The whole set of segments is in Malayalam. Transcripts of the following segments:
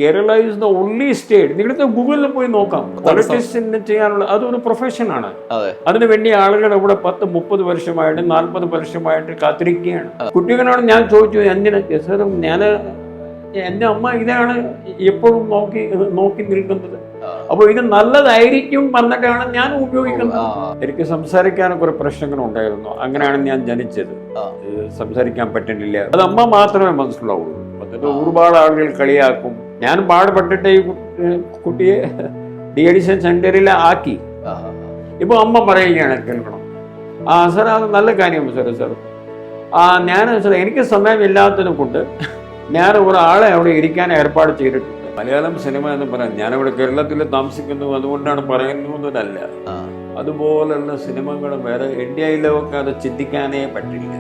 Kerala is the only state. നിങ്ങളുടെ ഗൂഗിളിൽ പോയി നോക്കാം. പൊളിറ്റീഷ്യന് ചെയ്യാനുള്ള അതൊരു പ്രൊഫഷനാണ്. അതിനു വേണ്ടി ആളുകൾ ഇവിടെ 10-30 വർഷമായിട്ട് 40 വർഷമായിട്ട് കാത്തിരിക്കുകയാണ്. കുട്ടികളോട് ഞാൻ ചോദിച്ചു, എന്തിനാ സാറും ഞാൻ എൻ്റെ അമ്മ ഇതാണ് എപ്പോഴും നോക്കി നിൽക്കുന്നത്. അപ്പോൾ ഇത് നല്ലതായിരിക്കും പറഞ്ഞിട്ടാണ് ഞാൻ ഉപയോഗിക്കുന്നത്. എനിക്ക് സംസാരിക്കാനൊക്കെ ഒരു പ്രശ്നങ്ങളുണ്ടായിരുന്നു. അങ്ങനെയാണ് ഞാൻ ജനിച്ചത്. സംസാരിക്കാൻ പറ്റുന്നില്ല. അത് അമ്മ മാത്രമേ മനസ്സിലാവുള്ളൂ. അതിൽ ഒരുപാട് ആളുകൾ കളിയാക്കും. ഞാൻ പാടുപെട്ടിട്ട് ഈ കുട്ടിയെ ഡി-അഡിക്ഷൻ സെന്ററിൽ ആക്കി. ഇപ്പൊ അമ്മ പറയുകയാണ്, കേൾക്കണം. സാർ അത് നല്ല കാര്യമാണ് സാർ. ഞാൻ സാർ എനിക്ക് സമയമില്ലാത്തത് കൊണ്ട് ഞാൻ ഒരാളെ അവിടെ ഇരിക്കാൻ ഏർപ്പാട് ചെയ്തിട്ടുണ്ട്. മലയാളം സിനിമ എന്ന് പറയാൻ ഞാനിവിടെ കേരളത്തിൽ താമസിക്കുന്നു അതുകൊണ്ടാണ് പറയുന്നതല്ല. അതുപോലുള്ള സിനിമകൾ വേറെ ഇന്ത്യയിലൊക്കെ അത് ചിന്തിക്കാനേ പറ്റില്ല.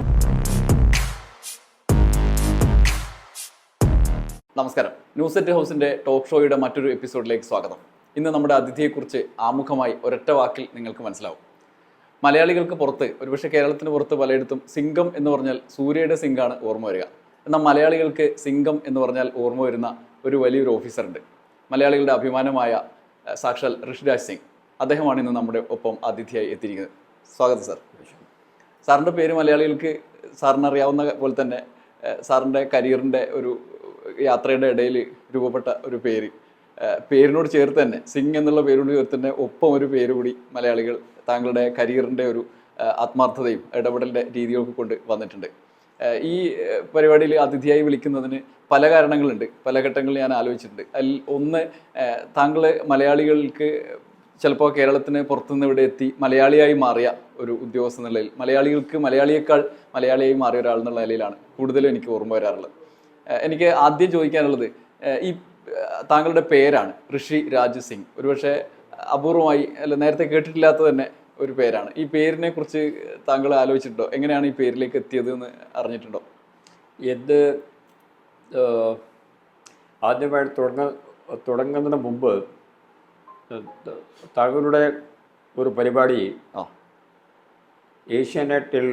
നമസ്കാരം. ന്യൂസ് അറ്റ് ഹൗസിൻ്റെ ടോക്ക് ഷോയുടെ മറ്റൊരു എപ്പിസോഡിലേക്ക് സ്വാഗതം. ഇന്ന് നമ്മുടെ അതിഥിയെക്കുറിച്ച് ആമുഖമായി ഒരൊറ്റ വാക്കിൽ നിങ്ങൾക്ക് മനസ്സിലാവും. മലയാളികൾക്ക് പുറത്ത്, ഒരുപക്ഷെ കേരളത്തിന് പുറത്ത് പലയിടത്തും സിംഗം എന്ന് പറഞ്ഞാൽ സൂര്യയുടെ സിംഗാണ് ഓർമ്മ വരിക. എന്നാൽ മലയാളികൾക്ക് സിംഗം എന്ന് പറഞ്ഞാൽ ഓർമ്മ വരുന്ന ഒരു വലിയൊരു ഓഫീസറുണ്ട്. മലയാളികളുടെ അഭിമാനമായ സാക്ഷാൽ ഋഷിരാജ് സിംഗ്. അദ്ദേഹമാണ് ഇന്ന് നമ്മുടെ ഒപ്പം അതിഥിയായി എത്തിയിരിക്കുന്നത്. സ്വാഗതം സാർ. സാറിൻ്റെ പേര് മലയാളികൾക്ക് സാറിന് അറിയാവുന്ന പോലെ തന്നെ സാറിൻ്റെ കരിയറിൻ്റെ ഒരു യാത്രയുടെ ഇടയിൽ രൂപപ്പെട്ട ഒരു പേരിനോട് ചേർത്ത് തന്നെ, സിംഗ് എന്നുള്ള പേരോട് ചേർത്ത് തന്നെ ഒപ്പം ഒരു പേര് കൂടി മലയാളികൾ താങ്കളുടെ കരിയറിൻ്റെ ഒരു ആത്മാർത്ഥതയും ഇടപെടലിൻ്റെ രീതികളൊക്കെ കൊണ്ട് വന്നിട്ടുണ്ട്. ഈ പരിപാടിയിൽ അതിഥിയായി വിളിക്കുന്നതിന് പല കാരണങ്ങളുണ്ട്. പല ഘട്ടങ്ങളിൽ ഞാൻ ആലോചിച്ചിട്ടുണ്ട്. അതിൽ ഒന്ന്, താങ്കൾ മലയാളികൾക്ക് ചിലപ്പോൾ കേരളത്തിന് പുറത്തുനിന്ന് ഇവിടെ എത്തി മലയാളിയായി മാറിയ ഒരു ഉദ്യോഗസ്ഥ എന്ന നിലയിൽ, മലയാളികൾക്ക് മലയാളിയേക്കാൾ മലയാളിയായി മാറിയ ഒരാൾ എന്നുള്ള നിലയിലാണ് കൂടുതലും എനിക്ക് ഓർമ്മ വരാറുള്ളത്. എനിക്ക് ആദ്യം ചോദിക്കാനുള്ളത് ഈ താങ്കളുടെ പേരാണ് ഋഷിരാജ് സിംഗ്. ഒരുപക്ഷെ അപൂർവമായി അല്ല നേരത്തെ കേട്ടിട്ടില്ലാത്ത തന്നെ ഒരു പേരാണ്. ഈ പേരിനെ കുറിച്ച് താങ്കൾ ആലോചിച്ചിട്ടുണ്ടോ? എങ്ങനെയാണ് ഈ പേരിലേക്ക് എത്തിയത് എന്ന് അറിഞ്ഞിട്ടുണ്ടോ? എന്ത് ആദ്യമായിട്ട് തുടങ്ങുന്നതിന് മുമ്പ് താങ്കളുടെ ഒരു പരിപാടി ഏഷ്യാനെറ്റിൽ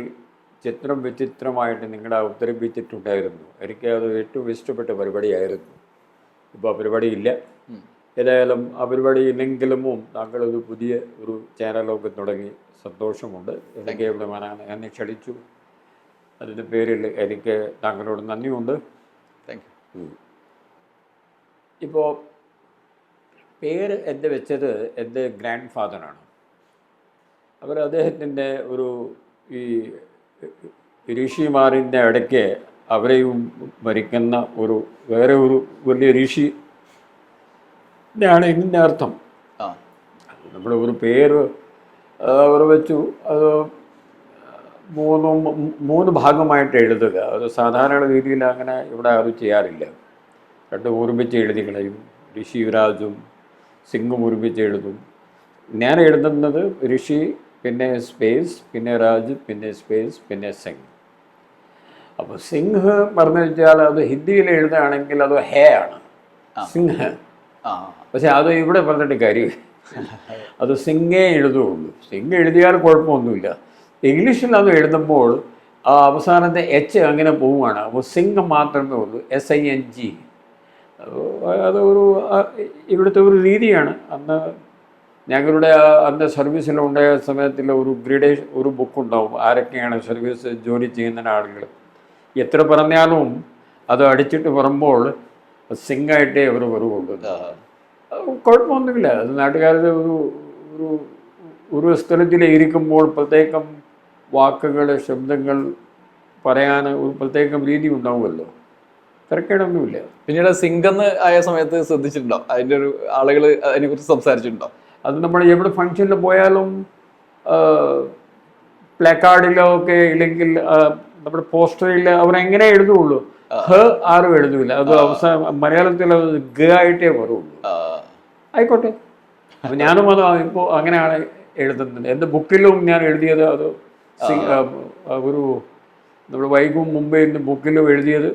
ചിത്രം വിചിത്രമായിട്ട് നിങ്ങളെ അവതരിപ്പിച്ചിട്ടുണ്ടായിരുന്നു. എനിക്ക് അത് ഏറ്റവും ഇഷ്ടപ്പെട്ട പരിപാടിയായിരുന്നു. ഇപ്പോൾ ആ പരിപാടി ഇല്ല. ഏതായാലും ആ പരിപാടി ഇല്ലെങ്കിലും താങ്കൾ ഒരു പുതിയ ഒരു ചാനലൊക്കെ തുടങ്ങി, സന്തോഷമുണ്ട്. എനിക്ക് ഇവിടെ വരാൻ എന്നെ ക്ഷണിച്ചു. അതിൻ്റെ പേരിൽ എനിക്ക് താങ്കളോട് നന്ദിയുണ്ട്. Thank you. ഇപ്പോൾ പേര് എൻ്റെ വെച്ചത് എൻ്റെ ഗ്രാൻഡ് ഫാദറാണ്. അദ്ദേഹത്തിൻ്റെ ഒരു ഈ ഋഷിമാരിൻ്റെ ഇടയ്ക്ക് അവരെയും ഭരിക്കുന്ന വേറെ ഒരു വലിയ ഋഷി ാണ് ഇതിൻ്റെ അർത്ഥം. നമ്മുടെ ഒരു പേര് അവർ വെച്ചു. അത് മൂന്ന് ഭാഗമായിട്ട് എഴുതുക. അത് സാധാരണ രീതിയിൽ അങ്ങനെ ഇവിടെ ആരും ചെയ്യാറില്ല. രണ്ടും ഒരുമിച്ച് എഴുതി കളയും. ഋഷിരാജും സിംഗും ഒരുമിച്ച് എഴുതും. ഞാൻ എഴുതുന്നത് ഋഷി, പിന്നെ സ്പേസ്, പിന്നെ രാജ്, പിന്നെ സ്പേസ്, പിന്നെ സിംഗ്. അപ്പോൾ സിംഗ് പറഞ്ഞു വെച്ചാൽ അത് ഹിന്ദിയിൽ എഴുതുകയാണെങ്കിൽ അത് ഹേ ആണ്, സിംഹ്. പക്ഷെ അത് ഇവിടെ പറഞ്ഞിട്ട് കാര്യം, അത് സിംഗേ എഴുതുകയുള്ളൂ. സിംഗ് എഴുതിയാൽ കുഴപ്പമൊന്നുമില്ല. ഇംഗ്ലീഷിൽ അത് എഴുതുമ്പോൾ ആ അവസാനത്തെ എച്ച് അങ്ങനെ പോവുകയാണ്. അപ്പോൾ സിംഗ് മാത്രമേ ഉള്ളൂ, SING. അത് ഇവിടുത്തെ ഒരു രീതിയാണ്. ഞങ്ങളുടെ അന്ന് സർവീസിലുണ്ടായ സമയത്തിൽ ഒരു ബുക്കുണ്ടാവും, ആരൊക്കെയാണ് സർവീസ് ജോലി ചെയ്യുന്ന ആളുകൾ. എത്ര പറഞ്ഞാലും അത് അടിച്ചിട്ട് പറയുമ്പോൾ സിംഗായിട്ടേ അവർ വരുള്ളൂ. കുഴപ്പമൊന്നുമില്ല. അത് നാട്ടുകാരുടെ ഒരു സ്ഥലത്തിൽ ഇരിക്കുമ്പോൾ പ്രത്യേകം വാക്കുകൾ, ശബ്ദങ്ങൾ പറയാൻ ഒരു പ്രത്യേകം രീതി ഉണ്ടാവുമല്ലോ. തിരക്കേടൊന്നുമില്ല. പിന്നീട് സിംഗെന്ന് ആയ സമയത്ത് ശ്രദ്ധിച്ചിട്ടുണ്ടോ? അതിൻ്റെ ഒരു ആളുകൾ അതിനെക്കുറിച്ച് സംസാരിച്ചിട്ടുണ്ടോ? അത് നമ്മൾ എവിടെ ഫംഗ്ഷനിൽ പോയാലും പ്ലക്കാർഡിലോ ഒക്കെ ഇല്ലെങ്കിൽ നമ്മുടെ പോസ്റ്ററിൽ അവരെങ്ങനെ എഴുതുള്ളൂ, ആരും എഴുതൂല. അത് അവസാനം മലയാളത്തിൽ അത് ഗ ആയിട്ടേ വരുള്ളൂ. ആയിക്കോട്ടെ. അപ്പം ഞാനും അത് ഇപ്പോൾ അങ്ങനെയാണ് എഴുതുന്നത്. എൻ്റെ ബുക്കിലും ഞാൻ എഴുതിയത് അത് നമ്മൾ വൈകും മുമ്പേ ബുക്കിലും എഴുതിയത്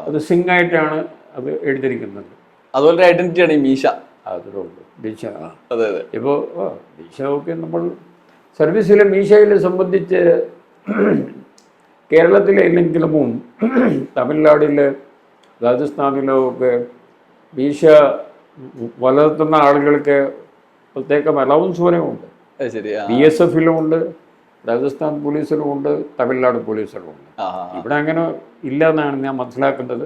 അത് സിംഗ് ആയിട്ടാണ് അത് എഴുതിയിരിക്കുന്നത്. അതുപോലെ ഐഡന്റിറ്റിയാണ് ഈ മീശ. അതിലുണ്ട് മീശ. അതെ അതെ. ഇപ്പോൾ മീശ ഒക്കെ നമ്മൾ സർവീസിലെ മീശയെ സംബന്ധിച്ച് കേരളത്തിലെ ഇല്ലെങ്കിലും തമിഴ്നാട്ടിൽ, രാജസ്ഥാനിലോ ഒക്കെ മീശ വളർത്തുന്ന ആളുകൾക്ക് പ്രത്യേകം അലൗൻസ് വരെയുണ്ട്. അത് ശരി. BSFിലും ഉണ്ട്, രാജസ്ഥാൻ പോലീസിലും ഉണ്ട്, തമിഴ്നാട് പോലീസിലും ഉണ്ട്. ഇവിടെ അങ്ങനെ ഇല്ല എന്നാണ് ഞാൻ മനസ്സിലാക്കുന്നത്.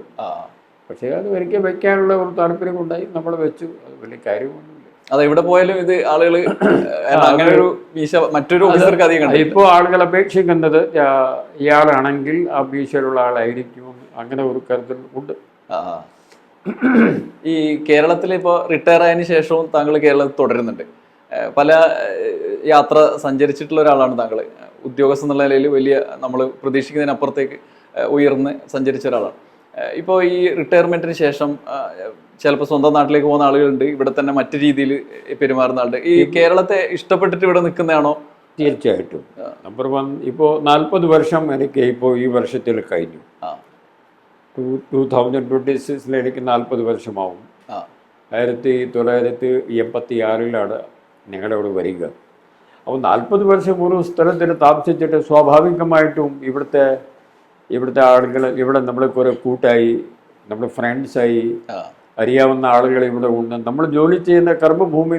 പക്ഷേ അത് ഒരിക്കൽ വെക്കാനുള്ള ഒരു താല്പര്യം ഉണ്ടായി, നമ്മൾ വെച്ചു. അത് വലിയ കാര്യമൊന്നുമില്ല. അതെ, ഇവിടെ പോയാലും ഇത് ആളുകൾ അങ്ങനെ ഒരു മീശ മറ്റൊരു ഓഫീസർക്ക് അധികം. ഇപ്പോൾ ആളുകൾ അപേക്ഷിക്കുന്നത് ഇയാളാണെങ്കിൽ ആ മീശയിലുള്ള ആളായിരിക്കും, അങ്ങനെ ഒരു കരുതൽ ഉണ്ട്. ഈ കേരളത്തിൽ ഇപ്പോൾ റിട്ടയർ ആയതിനു ശേഷവും താങ്കൾ കേരളത്തിൽ തുടരുന്നുണ്ട്. പല യാത്ര സഞ്ചരിച്ചിട്ടുള്ള ഒരാളാണ് താങ്കൾ. ഉദ്യോഗസ്ഥ എന്നുള്ള നിലയിൽ വലിയ നമ്മൾ പ്രതീക്ഷിക്കുന്നതിനപ്പുറത്തേക്ക് ഉയർന്ന് സഞ്ചരിച്ച ഒരാളാണ്. ഇപ്പോൾ ഈ റിട്ടയർമെന്റിന് ശേഷം ചിലപ്പോൾ സ്വന്തം നാട്ടിലേക്ക് പോകുന്ന ആളുകളുണ്ട്, ഇവിടെ തന്നെ മറ്റു രീതിയിൽ പെരുമാറുന്ന ആളുണ്ട്. ഈ കേരളത്തെ ഇഷ്ടപ്പെട്ടിട്ട് ഇവിടെ നിൽക്കുന്നതാണോ? തീർച്ചയായിട്ടും. നമ്പർ 1, ഇപ്പോൾ 40 വർഷം എനിക്ക് ഇപ്പോൾ ഈ വർഷത്തിൽ കഴിഞ്ഞു. 2026 എനിക്ക് 40 വർഷമാവും. 1986 ഞങ്ങളുടെ അവിടെ വരിക. അപ്പോൾ 40 വർഷം ഒരു സ്ഥലത്തിൽ താമസിച്ചിട്ട് സ്വാഭാവികമായിട്ടും ഇവിടുത്തെ ആളുകൾ, ഇവിടെ നമ്മൾ കുറേ കൂട്ടായി, നമ്മൾ ഫ്രണ്ട്സായി, അറിയാവുന്ന ആളുകൾ ഇവിടെ ഉണ്ട്. നമ്മൾ ജോലി ചെയ്യുന്ന കർമ്മഭൂമി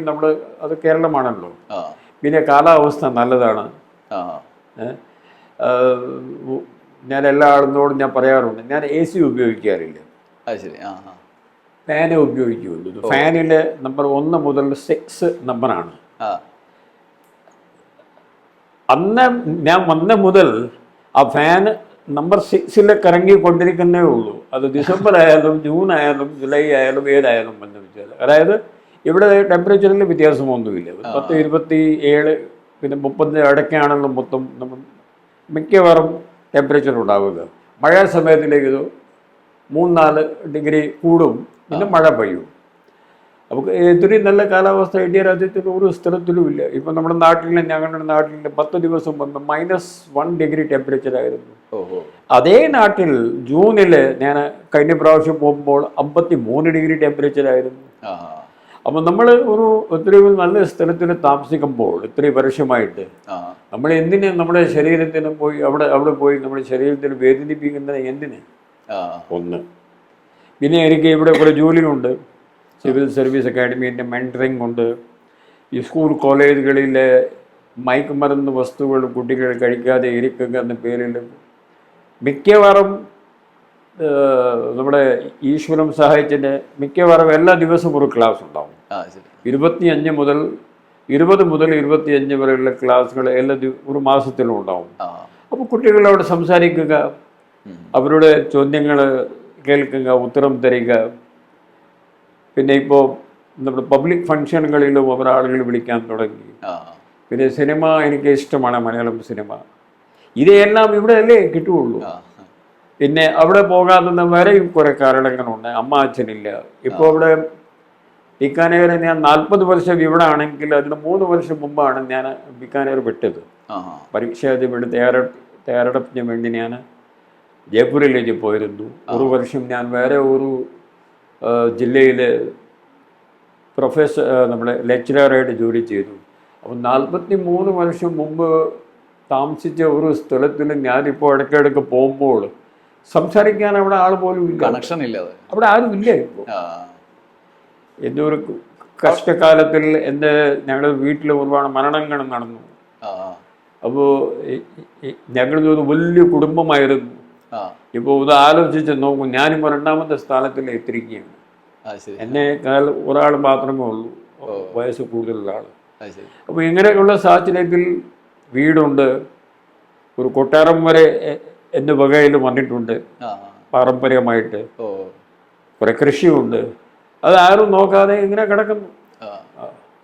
അത് കേരളമാണല്ലോ. പിന്നെ കാലാവസ്ഥ നല്ലതാണ്. ഞാൻ എല്ലാ ആളുകളോടും ഞാൻ പറയാറുണ്ട്, ഞാൻ AC ഉപയോഗിക്കാറില്ല, ഫാനേ ഉപയോഗിക്കുള്ളൂ. ഫാനിൽ നമ്പർ 1 മുതൽ 6 നമ്പറാണ്. അന്ന് ഞാൻ വന്ന മുതൽ ആ ഫാൻ നമ്പർ 6 കറങ്ങിക്കൊണ്ടിരിക്കുന്നേ ഉള്ളൂ. അത് ഡിസംബർ ആയാലും ജൂൺ ആയാലും ജൂലൈ ആയാലും ഏതായാലും എന്ന് വെച്ചാൽ, അതായത് ഇവിടെ ടെമ്പറേച്ചറിൽ വ്യത്യാസമൊന്നുമില്ല. 10, 27 പിന്നെ 30 ഇടയ്ക്കാണല്ലോ മൊത്തം നമ്മൾ മിക്കവാറും ടെമ്പറേച്ചർ ഉണ്ടാവുക. മഴ സമയത്തിലേക്ക് 3-4 ഡിഗ്രി കൂടും, പിന്നെ മഴ പെയ്യും. നമുക്ക് ഇത്രയും നല്ല കാലാവസ്ഥ ഇന്ത്യ രാജ്യത്തിൽ ഒരു സ്ഥലത്തിലുമില്ല. ഇപ്പം നമ്മുടെ ഞങ്ങളുടെ നാട്ടിൽ 10 ദിവസം മുമ്പ് -1 ഡിഗ്രി ടെമ്പറേച്ചർ ആയിരുന്നു. അതേ നാട്ടിൽ ജൂണിൽ ഞാൻ കഴിഞ്ഞ പ്രാവശ്യം പോകുമ്പോൾ 53 ഡിഗ്രി ടെമ്പറേച്ചർ ആയിരുന്നു. അപ്പം നമ്മൾ ഒത്തിരി നല്ല സ്ഥലത്തിൽ താമസിക്കുമ്പോൾ ഇത്രയും വർഷമായിട്ട് നമ്മൾ എന്തിന് നമ്മുടെ ശരീരത്തിന് അവിടെ പോയി നമ്മുടെ ശരീരത്തിന് വേദനിപ്പിക്കുന്നത് എന്തിന്? ഒന്ന്. പിന്നെ എനിക്ക് ഇവിടെ കുറേ ജോലിയുണ്ട്. സിവിൽ സർവീസ് അക്കാഡമിൻ്റെ മെൻറ്ററിങ് ഉണ്ട്. ഈ സ്കൂൾ കോളേജുകളിലെ മയക്കുമരുന്ന് വസ്തുക്കൾ കുട്ടികൾ കഴിക്കാതെ ഇരിക്കുക എന്ന പേരിൽ മിക്കവാറും നമ്മുടെ ഈശ്വരം സഹായിച്ചിൻ്റെ മിക്കവാറും എല്ലാ ദിവസവും ഒരു ക്ലാസ് ഉണ്ടാവും. 20 മുതൽ 25 വരെയുള്ള ക്ലാസ്സുകൾ ഒരു മാസത്തിലും ഉണ്ടാവും. അപ്പോൾ കുട്ടികളോട് സംസാരിക്കുക, അവരുടെ ചോദ്യങ്ങൾ കേൾക്കുക, ഉത്തരം തരിക. പിന്നെ ഇപ്പോൾ നമ്മുടെ പബ്ലിക് ഫങ്ഷനുകളിലും ആളുകൾ വിളിക്കാൻ തുടങ്ങി. പിന്നെ സിനിമ എനിക്ക് ഇഷ്ടമാണ്, മലയാളം സിനിമ. ഇതെല്ലാം ഇവിടെ അല്ലേ കിട്ടുകയുള്ളൂ. പിന്നെ അവിടെ പോകാതെ വരെയും കുറേ കാരണങ്ങളുണ്ട്. അമ്മ അച്ഛനില്ല. ഇപ്പോൾ ഇവിടെ ബിക്കാനേർ ഞാൻ 40 വർഷം ഇവിടെ ആണെങ്കിൽ അതിന് 3 വർഷം മുമ്പാണ് ഞാൻ ബിക്കാനേർ വിട്ടത്. പരീക്ഷാതിന് തയ്യാറെടുപ്പിന് വേണ്ടി ഞാൻ ജയ്പൂരിലേക്ക് പോയിരുന്നു. ഒരു വർഷം ഞാൻ വേറെ ഒരു ജില്ലയിൽ നമ്മുടെ ലെക്ചറായിട്ട് ജോലി ചെയ്തു. അപ്പോൾ 43 വർഷം മുമ്പ് താമസിച്ച ഒരു സ്ഥലത്തിൽ ഞാനിപ്പോൾ ഇടയ്ക്കിടയ്ക്ക് പോകുമ്പോൾ സംസാരിക്കാൻ അവിടെ ആൾ പോലും ഇല്ല, കണക്ഷൻ ഇല്ല, അവിടെ ആരും ഇല്ല. ഇപ്പോൾ എൻ്റെ ഒരു കഷ്ടകാലത്തിൽ ഞങ്ങളുടെ വീട്ടിൽ ഒരുപാട് മരണങ്ങൾ നടന്നു. അപ്പോൾ ഞങ്ങളൊരു വലിയ കുടുംബമായിരുന്നു. ഇപ്പോൾ ഇത് ആലോചിച്ച് നോക്കും, ഞാനിപ്പോൾ 2ാമത്തെ സ്ഥാനത്തിൽ എത്തിരിക്കുകയാണ്. എന്നെക്കാൾ ഒരാൾ മാത്രമേ ഉള്ളൂ വയസ്സ് കൂടുതലുള്ള ആൾ. അപ്പോൾ ഇങ്ങനെയുള്ള സാഹചര്യത്തിൽ വീടുണ്ട്, ഒരു കൊട്ടാരം വരെ എൻ്റെ വകയിൽ വന്നിട്ടുണ്ട് പാരമ്പര്യമായിട്ട്. കുറെ കൃഷിയുണ്ട്, അത് ആരും നോക്കാതെ ഇങ്ങനെ കിടക്കുന്നു.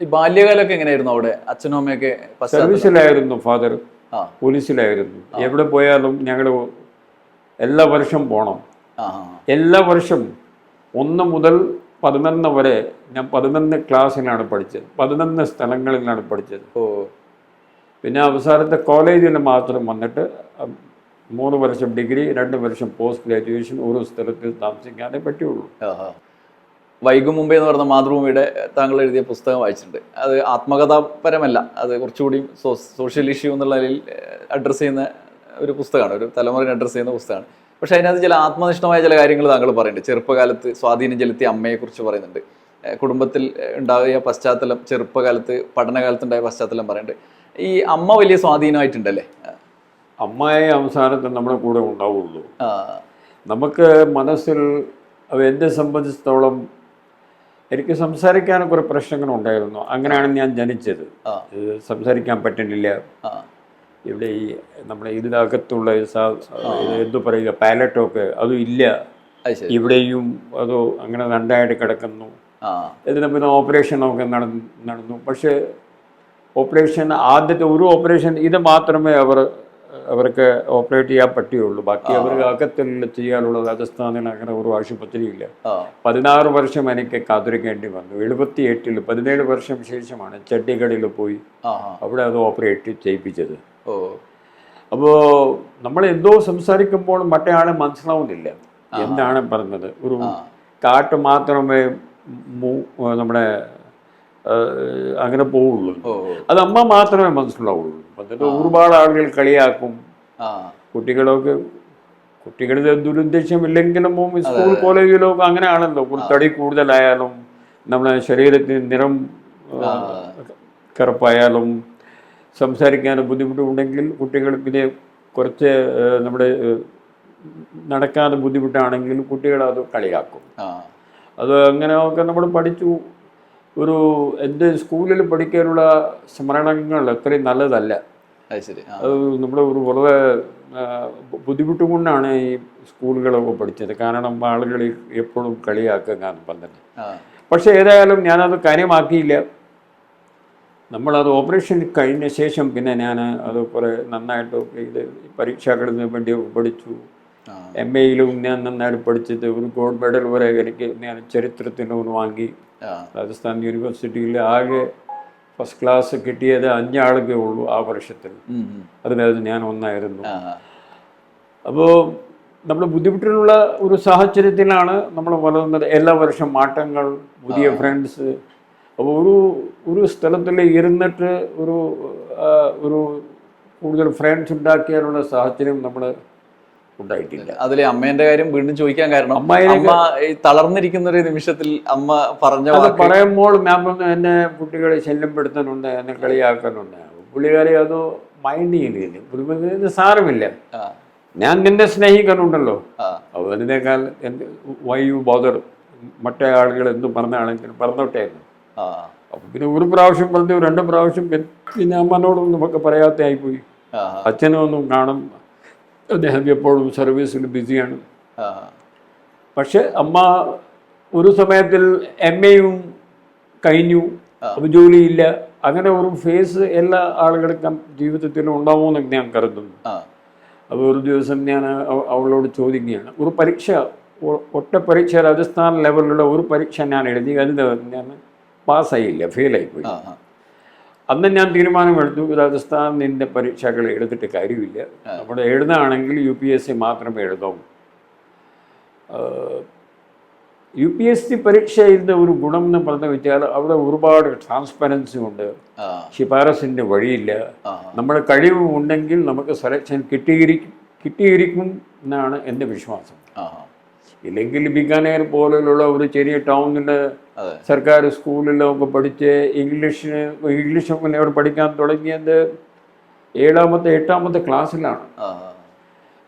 ഈ ബാല്യകാലമൊക്കെ എങ്ങനെയായിരുന്നു അവിടെ? അച്ഛനും അമ്മയൊക്കെ സർവീസിലായിരുന്നു, ഫാദർ പോലീസിലായിരുന്നു. എവിടെ പോയാലും ഞങ്ങൾ എല്ലാ വർഷം പോകണം. എല്ലാ വർഷം 1 മുതൽ 11 വരെ ഞാൻ 11 ക്ലാസ്സിലാണ് പഠിച്ചത്, 11 സ്ഥലങ്ങളിലാണ് പഠിച്ചത്. പിന്നെ അവസാനത്തെ കോളേജിൽ മാത്രം വന്നിട്ട് 3 വർഷം ഡിഗ്രി, 2 വർഷം പോസ്റ്റ് ഗ്രാജുവേഷൻ ഒരു സ്ഥലത്തിൽ താമസിക്കാനേ പറ്റുള്ളൂ. വൈകും മുമ്പേ എന്ന് പറഞ്ഞ മാതൃഭൂമിയുടെ താങ്കൾ എഴുതിയ പുസ്തകം വായിച്ചിട്ടുണ്ട്. അത് ആത്മകഥാപരമല്ല, അത് കുറച്ചുകൂടി സോഷ്യൽ ഇഷ്യൂ എന്നുള്ള നിലയിൽ അഡ്രസ്സ് ചെയ്യുന്ന ഒരു പുസ്തകമാണ്, ഒരു തലമുറയെ അഡ്രസ്സ് ചെയ്യുന്ന പുസ്തകമാണ്. പക്ഷെ അതിനകത്ത് ചില ആത്മനിഷ്ഠമായ ചില കാര്യങ്ങൾ താങ്കൾ പറയുന്നുണ്ട്. ചെറുപ്പകാലത്ത് സ്വാധീനം ചെലുത്തിയ അമ്മയെക്കുറിച്ച് പറയുന്നുണ്ട്. കുടുംബത്തിൽ ഉണ്ടായ പശ്ചാത്തലം, ചെറുപ്പകാലത്ത് പഠനകാലത്തുണ്ടായ പശ്ചാത്തലം പറയുന്നുണ്ട്. ഈ അമ്മ വലിയ സ്വാധീനമായിട്ടുണ്ടല്ലേ? അമ്മായി അവസാനത്തിൽ നമ്മുടെ കൂടെ ഉണ്ടാവുള്ളൂ. ആ നമുക്ക് മനസ്സിൽ എന്നെ സംബന്ധിച്ചിടത്തോളം എനിക്ക് സംസാരിക്കാനും കുറേ പ്രശ്നങ്ങളുണ്ടായിരുന്നു. അങ്ങനെയാണ് ഞാൻ ജനിച്ചത്. ആ. സംസാരിക്കാൻ പറ്റുന്നില്ല. ആ ഇവിടെ ഈ നമ്മുടെ ഇതിനകത്തുള്ള എന്തു പറയുക പാലറ്റൊക്കെ അതും ഇല്ല. അത് ശരി. ഇവിടെയും അത് അങ്ങനെ രണ്ടായിട്ട് കിടക്കുന്നു. ആ ഇതിന് പിന്നെ ഓപ്പറേഷനൊക്കെ നടന്നു. പക്ഷേ ഓപ്പറേഷൻ ആദ്യത്തെ ഒരു ഓപ്പറേഷൻ ഇത് മാത്രമേ അവർക്ക് ഓപ്പറേറ്റ് ചെയ്യാൻ പറ്റുകയുള്ളൂ. ബാക്കി അവർക്ക് അകത്തുള്ള ചെയ്യാനുള്ള രാജസ്ഥാനിൽ അങ്ങനെ ഒരു ആശുപത്രിയില്ല. 16 വർഷം എനിക്ക് കാത്തിരിക്കേണ്ടി വന്നു. 78-ൽ 17 വർഷം ശേഷമാണ് ചണ്ഡീഗഡിൽ പോയി അവിടെ അത് ഓപ്പറേറ്റ് ചെയ്യിപ്പിച്ചത്. അപ്പോൾ നമ്മൾ എന്തോ സംസാരിക്കുമ്പോൾ മറ്റേ ആളെ മനസ്സിലാവുന്നില്ല എന്താണ് പറഞ്ഞത്. ഒരു കാട്ട് മാത്രമേ നമ്മുടെ അങ്ങനെ പോവുള്ളൂ. അത് അമ്മ മാത്രമേ മനസ്സിലാവുള്ളൂ. എന്നിട്ട് ഒരുപാട് ആളുകൾ കളിയാക്കും. കുട്ടികളുടെ ദുരുദ്ദേശമില്ലെങ്കിലും സ്കൂൾ കോളേജിലോ അങ്ങനെയാണല്ലോ. തടി കൂടുതലായാലും നമ്മുടെ ശരീരത്തിന് നിറം കറുപ്പായാലും സംസാരിക്കാൻ ബുദ്ധിമുട്ടുണ്ടെങ്കിൽ കുട്ടികൾ പിന്നെ കുറച്ച് നമ്മുടെ നടക്കാൻ ബുദ്ധിമുട്ടാണെങ്കിൽ കുട്ടികൾ അത് കളിയാക്കും. അത് അങ്ങനെയൊക്കെ നമ്മൾ പഠിച്ചു. ഒരു എൻ്റെ സ്കൂളിൽ പഠിക്കാനുള്ള സ്മരണകൾ അത്രയും നല്ലതല്ല. അത് നമ്മൾ ഒരു വളരെ ബുദ്ധിമുട്ട് കൊണ്ടാണ് ഈ സ്കൂളുകളൊക്കെ പഠിച്ചത്. കാരണം ആളുകൾ എപ്പോഴും കളിയാക്കുക തന്നെ. പക്ഷെ ഏതായാലും ഞാനത് കാര്യമാക്കിയില്ല. നമ്മളത് ഓപ്പറേഷൻ കഴിഞ്ഞ ശേഷം പിന്നെ ഞാൻ അത് കുറേ നന്നായിട്ട് ഇത് പരീക്ഷകളിന് വേണ്ടി പഠിച്ചു. MA-യിലും ഞാൻ നന്നായിട്ട് പഠിച്ചത് ഒരു ഗോൾഡ് മെഡൽ വരെ എനിക്ക് ഞാൻ ചരിത്രത്തിന് ഒന്ന് വാങ്ങി. രാജസ്ഥാൻ യൂണിവേഴ്സിറ്റിയിൽ ആകെ ഫസ്റ്റ് ക്ലാസ് കിട്ടിയത് 5 ആളുകേ ഉള്ളൂ ആ വർഷത്തിൽ. അതിനകത്ത് ഞാൻ ഒന്നായിരുന്നു. അപ്പോൾ നമ്മൾ ബുദ്ധിമുട്ടിലുള്ള ഒരു സാഹചര്യത്തിലാണ് നമ്മൾ വളർന്നത്. എല്ലാ വർഷം മാറ്റങ്ങൾ, പുതിയ ഫ്രണ്ട്സ്. അപ്പോൾ ഒരു സ്ഥലത്തിൽ ഇരുന്നിട്ട് ഒരു കൂടുതൽ ഫ്രണ്ട്സ് ഉണ്ടാക്കിയാലുള്ള സാഹചര്യം നമ്മൾ ഉണ്ടായിട്ടില്ല. അതിലെ അമ്മേന്റെ കാര്യം വീണ്ടും ചോദിക്കാൻ കാരണം അമ്മ തളർന്നിരിക്കുന്ന ഒരു നിമിഷത്തിൽ അമ്മ പറയുമ്പോൾ ഞാൻ എന്നെ കുട്ടികളെ ശല്യപ്പെടുത്താനുണ്ട്, എന്നെ കളിയാക്കാനുണ്ട്. പുള്ളിക്കാരെ അത് മൈൻഡ് ചെയ്യുന്നില്ല. പുള്ളിക്ക് സാരമില്ല, ഞാൻ നിന്നെ സ്നേഹിക്കാനുണ്ടല്ലോ. അതിനേക്കാൾ വൈ യു ബോദർ, മറ്റേ ആളുകൾ എന്ത് പറഞ്ഞാണെങ്കിലും പറഞ്ഞോട്ടെ. അപ്പൊ പിന്നെ ഒരു പ്രാവശ്യം പറഞ്ഞു, 2 പ്രാവശ്യം പിന്നെ അമ്മനോടൊന്നും നമുക്ക് പറയാത്ത ആയിപ്പോയി. അച്ഛനൊന്നും കാണും, അദ്ദേഹം എപ്പോഴും സർവീസിൽ ബിസിയാണ്. പക്ഷെ അമ്മ ഒരു സമയത്തിൽ MA-യും കഴിഞ്ഞു, അപ്പോൾ ജോലിയില്ല. അങ്ങനെ ഒരു ഫേസ് എല്ലാ ആളുകൾക്കും ജീവിതത്തിലും ഉണ്ടാവുമെന്നൊക്കെ ഞാൻ കരുതുന്നു. അപ്പോൾ ഒരു ദിവസം ഞാൻ അവളോട് ചോദിക്കുകയാണ്, ഒരു പരീക്ഷ, ഒറ്റ പരീക്ഷ രാജസ്ഥാൻ ലെവലിലുള്ള ഒരു പരീക്ഷ ഞാൻ എഴുതി, അതിന് ഞാൻ പാസ്സായില്ല, ഫെയിലായിപ്പോയി. അന്ന് ഞാൻ തീരുമാനമെടുത്തു, രാജസ്ഥാനിൻ്റെ പരീക്ഷകൾ എഴുതിയിട്ട് കാര്യമില്ല, നമ്മുടെ എഴുതുകയാണെങ്കിൽ UPSC മാത്രമേ എഴുതാവൂ. UPSC പരീക്ഷയുടെ ഒരു ഗുണം എന്ന് പറഞ്ഞു വെച്ചാൽ അവിടെ ഒരുപാട് ട്രാൻസ്പെറൻസി ഉണ്ട്, ശിഫാരസിൻ്റെ വഴിയില്ല. നമ്മുടെ കഴിവ് ഉണ്ടെങ്കിൽ നമുക്ക് സെലക്ഷൻ കിട്ടിയിരിക്കും എന്നാണ് എൻ്റെ വിശ്വാസം. ഇല്ലെങ്കിൽ ബിക്കാനേർ പോലുള്ള ഒരു ചെറിയ ടൗണിൽ സർക്കാർ സ്കൂളിലൊക്കെ പഠിച്ച് ഇംഗ്ലീഷ് അവിടെ പഠിക്കാൻ തുടങ്ങിയത് 7ാമത്തെ 8ാമത്തെ ക്ലാസ്സിലാണ്.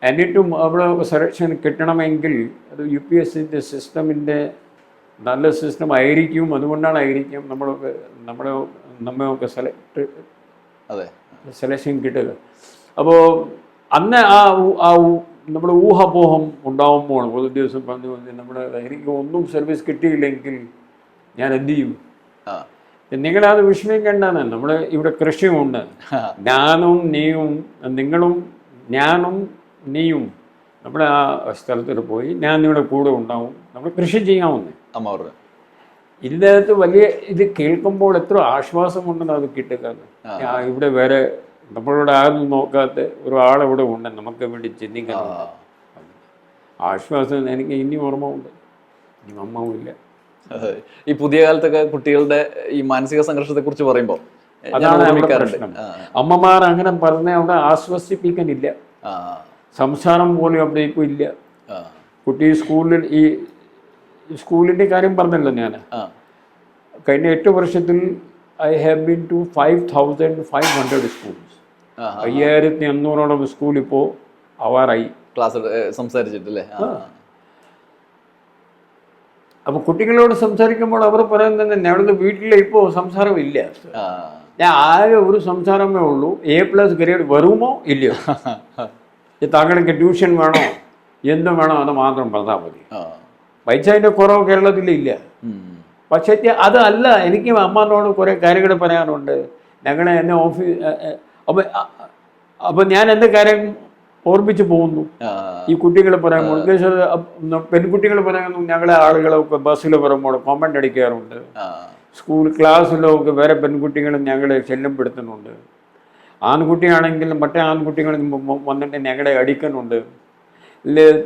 എന്നിട്ടും അവിടെ സെലക്ഷൻ കിട്ടണമെങ്കിൽ അത് UPSC സിസ്റ്റമിൻ്റെ നല്ല സിസ്റ്റം ആയിരിക്കും. അതുകൊണ്ടായിരിക്കും നമ്മളൊക്കെ സെലക്ഷൻ കിട്ടുക. അപ്പോൾ അന്ന് നമ്മുടെ ഊഹാപോഹം ഉണ്ടാവുമ്പോൾ ഒരു ദിവസം പറഞ്ഞു, എനിക്ക് ഒന്നും സർവീസ് കിട്ടിയില്ലെങ്കിൽ ഞാൻ എന്ത് ചെയ്യും? നിങ്ങളത് വിഷമിക്കേണ്ടാണ്, നമ്മൾ ഇവിടെ കൃഷിയുണ്ട്. ഞാനും നീയും, നിങ്ങളും ഞാനും നീയും നമ്മുടെ ആ സ്ഥലത്തിൽ പോയി ഞാൻ ഇവിടെ കൂടെ ഉണ്ടാവും, നമ്മൾ കൃഷി ചെയ്യാമെന്ന് അമ്മ പറഞ്ഞു. ഇതിനകത്ത് വലിയ ഇത് കേൾക്കുമ്പോൾ എത്ര ആശ്വാസമുണ്ടെന്ന് അത് കിട്ടുക. ഇവിടെ വേറെ നമ്മളോട് ആരും നോക്കാത്ത ഒരാളിവിടെ ഉണ്ട്, നമുക്ക് വേണ്ടി ചിന്തിക്കണം. ആശ്വാസം എനിക്ക് ഇനി ഓർമ്മ ഉണ്ട്, ഇനി അമ്മവുമില്ല. ഈ പുതിയ കാലത്തൊക്കെ കുട്ടികളുടെ ഈ മാനസിക സംഘർഷത്തെ കുറിച്ച് പറയുമ്പോൾ അതാണ് പ്രശ്നം. അമ്മമാർ അങ്ങനെ പറഞ്ഞ അവിടെ ആശ്വസിപ്പിക്കാനില്ല, സംസാരം പോലും അവിടെ ഇപ്പോൾ ഇല്ല. ആ കുട്ടി സ്കൂളിൻ്റെ കാര്യം പറഞ്ഞല്ലോ ഞാൻ. ആ കഴിഞ്ഞ 8 വർഷത്തിൽ I have been to 5,500 schools. 5,500ഓളം സ്കൂൾ ഇപ്പോൾ ആവാറായി. ക്ലാസ് സംസാരിച്ചിട്ടല്ലേ? അപ്പോൾ കുട്ടികളോട് സംസാരിക്കുമ്പോൾ അവർ പറയുന്നത് ഞങ്ങളുടെ വീട്ടിൽ ഇപ്പോൾ സംസാരമില്ല. ഞാൻ ആകെ ഒരു സംസാരമേ ഉള്ളൂ, A+ ഗ്രേഡ് വരുമോ ഇല്ലയോ, താങ്കൾക്ക് ട്യൂഷൻ വേണോ എന്തും വേണോ അത് മാത്രം പറഞ്ഞാൽ മതി. പൈസേൻ്റെ കുറവ് കേരളത്തിലില്ല. പക്ഷേ അതല്ല, എനിക്ക് അമ്മനോട് കുറേ കാര്യങ്ങൾ പറയാനുണ്ട്. ഞങ്ങളെ എന്നെ അപ്പോൾ ഞാൻ എൻ്റെ കാര്യം ഓർമ്മിച്ച് പോകുന്നു. ഈ കുട്ടികൾ പറയുമ്പോൾ പെൺകുട്ടികൾ പറയുന്നു, ഞങ്ങളെ ആളുകളൊക്കെ ബസ്സിൽ വരുമ്പോൾ കോമൻ്റ് അടിക്കാറുണ്ട്. സ്കൂൾ ക്ലാസ്സിലൊക്കെ വേറെ പെൺകുട്ടികളും ഞങ്ങളെ ശല്യപ്പെടുത്തുന്നുണ്ട്. ആൺകുട്ടിയാണെങ്കിൽ മറ്റേ ആൺകുട്ടികൾ വന്നിട്ട് ഞങ്ങളെ അടിക്കുന്നുണ്ട്.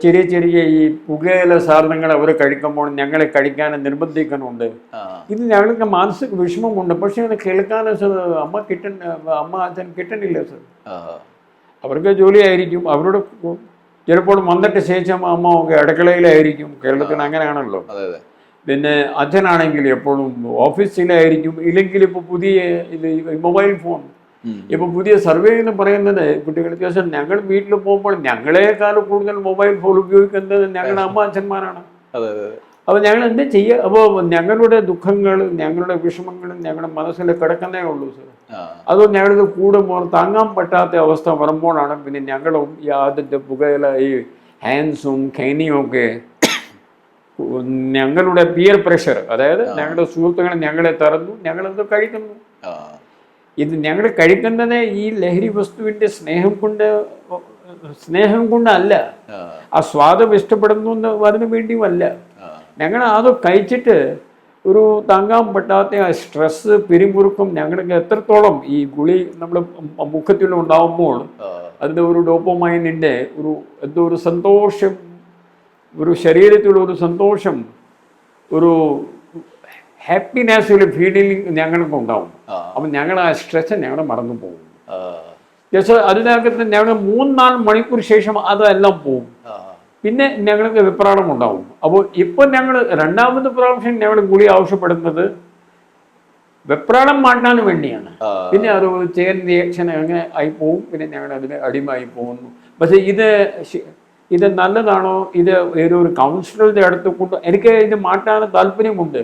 ചെറിയ ചെറിയ ഈ പുകയില സാധനങ്ങൾ അവർ കഴിക്കുമ്പോൾ ഞങ്ങളെ കഴിക്കാൻ നിർബന്ധിക്കുന്നുണ്ട്. ഇത് ഞങ്ങൾക്ക് മാനസിക വിഷമമുണ്ട്. പക്ഷേ അത് കേൾക്കാൻ സർ അമ്മ അച്ഛൻ കിട്ടണില്ല സർ. അവർക്ക് ജോലിയായിരിക്കും, അവരോട് ചിലപ്പോൾ വന്നിട്ട് ശേഷം അമ്മ ഒക്കെ അടുക്കളയിലായിരിക്കും. കേരളത്തിൽ അങ്ങനെയാണല്ലോ. പിന്നെ അച്ഛനാണെങ്കിൽ എപ്പോഴും ഓഫീസിലായിരിക്കും. ഇല്ലെങ്കിൽ ഇപ്പോൾ പുതിയ ഇത് മൊബൈൽ ഫോൺ, ഇപ്പോൾ പുതിയ സർവേ എന്ന് പറയുന്നത് കുട്ടികൾക്ക് ശേഷം ഞങ്ങൾ വീട്ടിൽ പോകുമ്പോൾ ഞങ്ങളെക്കാൾ കൂടുതൽ മൊബൈൽ ഫോൺ ഉപയോഗിക്കുന്നത് ഞങ്ങളുടെ അമ്മ അച്ഛന്മാരാണ്. അപ്പോൾ ഞങ്ങൾ എന്ത് ചെയ്യുക? അപ്പോൾ ഞങ്ങളുടെ ദുഃഖങ്ങൾ, ഞങ്ങളുടെ വിഷമങ്ങൾ ഞങ്ങളുടെ മനസ്സിൽ കിടക്കുന്നേ ഉള്ളൂ സർ. അതോ ഞങ്ങളുടെ കൂടെ താങ്ങാൻ പറ്റാത്ത അവസ്ഥ വരുമ്പോഴാണ് പിന്നെ ഞങ്ങളും ഈ ആദ്യത്തെ പുകയില, ഈ ഹാൻസും കൈനിയും ഒക്കെ ഞങ്ങളുടെ പിയർ പ്രഷർ, അതായത് ഞങ്ങളുടെ സുഹൃത്തുക്കൾ ഞങ്ങളെ തരുന്നു, ഞങ്ങളത് കഴിക്കുന്നു. ഇത് ഞങ്ങൾ കഴിക്കുന്നത് ഈ ലഹരി വസ്തുവിൻ്റെ സ്നേഹം കൊണ്ടല്ല, ആ സ്വാദം ഇഷ്ടപ്പെടുന്നു അതിനു വേണ്ടിയുമല്ല. ഞങ്ങൾ അത് കഴിച്ചിട്ട് ഒരു താങ്ങാൻ പറ്റാത്ത ആ സ്ട്രെസ്, പിരിമുറുക്കം ഞങ്ങൾക്ക് എത്രത്തോളം ഈ ഗുളി നമ്മുടെ മുഖത്തിൽ ഉണ്ടാകുമ്പോൾ അതിൻ്റെ ഒരു ഡോപ്പമൈനിൻ്റെ എന്തോ ഒരു സന്തോഷം, ഒരു ശരീരത്തിലൊരു സന്തോഷം, ഒരു ഹാപ്പിനെസ്, ഒരു ഫീലിംഗ് ഞങ്ങൾക്ക് ഉണ്ടാവും. അപ്പം ഞങ്ങൾ ആ സ്ട്രെസ് ഞങ്ങൾ മറന്നു പോകും. അതിനകത്ത് ഞങ്ങൾ 3-4 മണിക്കൂർ ശേഷം അതെല്ലാം പോകും. പിന്നെ ഞങ്ങൾക്ക് വെപ്രാളം ഉണ്ടാവും. അപ്പോൾ ഇപ്പം ഞങ്ങൾ രണ്ടാമത് പ്രാവശ്യം ഞങ്ങൾ ഗുളി ആവശ്യപ്പെടുന്നത് വെപ്രാളം മാറ്റാൻ വേണ്ടിയാണ്. പിന്നെ അത് ചെയിൻ റിയാക്ഷൻ അങ്ങനെ ആയി പോവും. പിന്നെ ഞങ്ങൾ അതിന് അടിമയായി പോകുന്നു. പക്ഷേ ഇത് നല്ലതാണോ? ഇത് ഒരു കൗൺസിലറുടെ അടുത്ത് എനിക്ക് ഇത് മാറ്റാൻ താല്പര്യമുണ്ട്.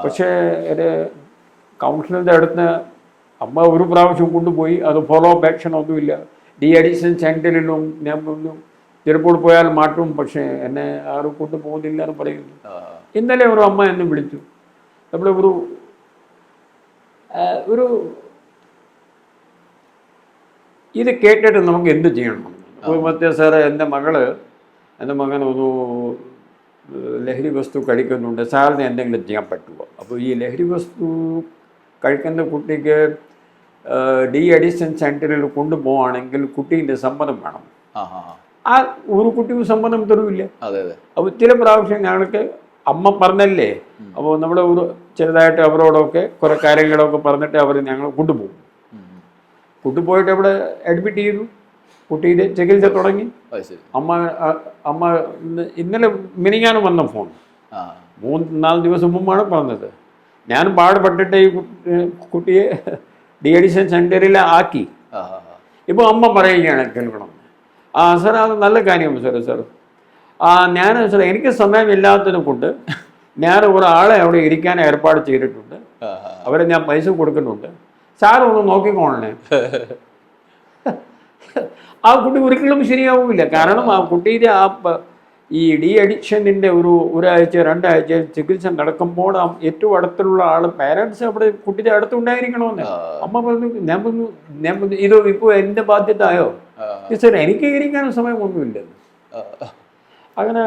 പക്ഷേ ഒരു കൗൺസിലറുടെ അടുത്ത് അമ്മ ഒരു പ്രാവശ്യം കൊണ്ടുപോയി, അത് ഫോളോ അപ്പ് ആക്ഷൻ ഒന്നുമില്ല. ഡി അഡിക്ഷൻ സെൻറ്ററിലും ഞാൻ ചിലപ്പോൾ പോയാൽ മാറ്റും, പക്ഷേ എന്നെ ആരും കൊണ്ടുപോകുന്നില്ല എന്ന് പറയുന്നു. ഇന്നലെ ഒരു അമ്മ എന്നെ വിളിച്ചു. നമ്മൾ ഒരു ഇത് കേട്ടിട്ട് നമുക്ക് എന്ത് ചെയ്യണം? മറ്റേ സാറേ, എൻ്റെ മകൻ ഒരു ലഹരി വസ്തു കഴിക്കുന്നുണ്ട്, സാറിന് എന്തെങ്കിലും ചെയ്യാൻ പറ്റുമോ? അപ്പോൾ ഈ ലഹരി വസ്തു കഴിക്കുന്ന കുട്ടിക്ക് ഡി അഡിക്ഷൻ സെൻറ്ററിൽ കൊണ്ടുപോവുകയാണെങ്കിൽ കുട്ടീൻ്റെ സമ്മതം വേണം. ആ ഒരു കുട്ടിക്ക് സമ്മതം തരൂല്ല. അപ്പോൾ ചില പ്രാവശ്യം ഞങ്ങൾക്ക് അമ്മ പറഞ്ഞല്ലേ, അപ്പോൾ നമ്മൾ ചെറുതായിട്ട് അവരോടൊക്കെ കുറേ കാര്യങ്ങളൊക്കെ പറഞ്ഞിട്ട് അവർ ഞങ്ങൾ കൊണ്ടുപോയിട്ട് അവിടെ അഡ്മിറ്റ് ചെയ്തു. കുട്ടിയുടെ ചികിത്സ തുടങ്ങി. അമ്മ ഇന്നലെ മിനിഞ്ഞാണ് വന്ന ഫോൺ. 3-4 ദിവസം മുമ്പാണ് പറഞ്ഞത്. ഞാൻ പാടുപെട്ടിട്ട് ഈ കുട്ടിയെ ഡി അഡിക്ഷൻ സെൻറ്ററിൽ ആക്കി. ഇപ്പോൾ അമ്മ പറയുകയാണ്, കേൾക്കണം. സാർ അത് നല്ല കാര്യമാണ് സാർ. ഞാൻ സാർ എനിക്ക് സമയമില്ലാത്തത് കൊണ്ട് ഞാൻ ഒരാളെ അവിടെ ഇരിക്കാൻ ഏർപ്പാട് ചെയ്തിട്ടുണ്ട്. അവരെ ഞാൻ പൈസ കൊടുക്കുന്നുണ്ട്, സാർ ഒന്ന് നോക്കിക്കോളണേ. ആ കുട്ടി ഒരിക്കലും ശരിയാവില്ല. കാരണം ആ കുട്ടിയുടെ ഈ ഡി അഡിക്ഷനിൻ്റെ ഒരാഴ്ച 2 ആഴ്ച ചികിത്സ നടക്കുമ്പോൾ ഏറ്റവും അടുത്തുള്ള ആൾ, പാരൻസ് അവിടെ കുട്ടിയുടെ അടുത്തുണ്ടായിരിക്കണമെന്ന് അമ്മ പറഞ്ഞു. ഞാൻ പറഞ്ഞു ഇത് ഇപ്പോൾ എൻ്റെ ബാധ്യത ആയോ? സാർ എനിക്ക് ഇരിക്കാൻ സമയമൊന്നുമില്ല. അങ്ങനെ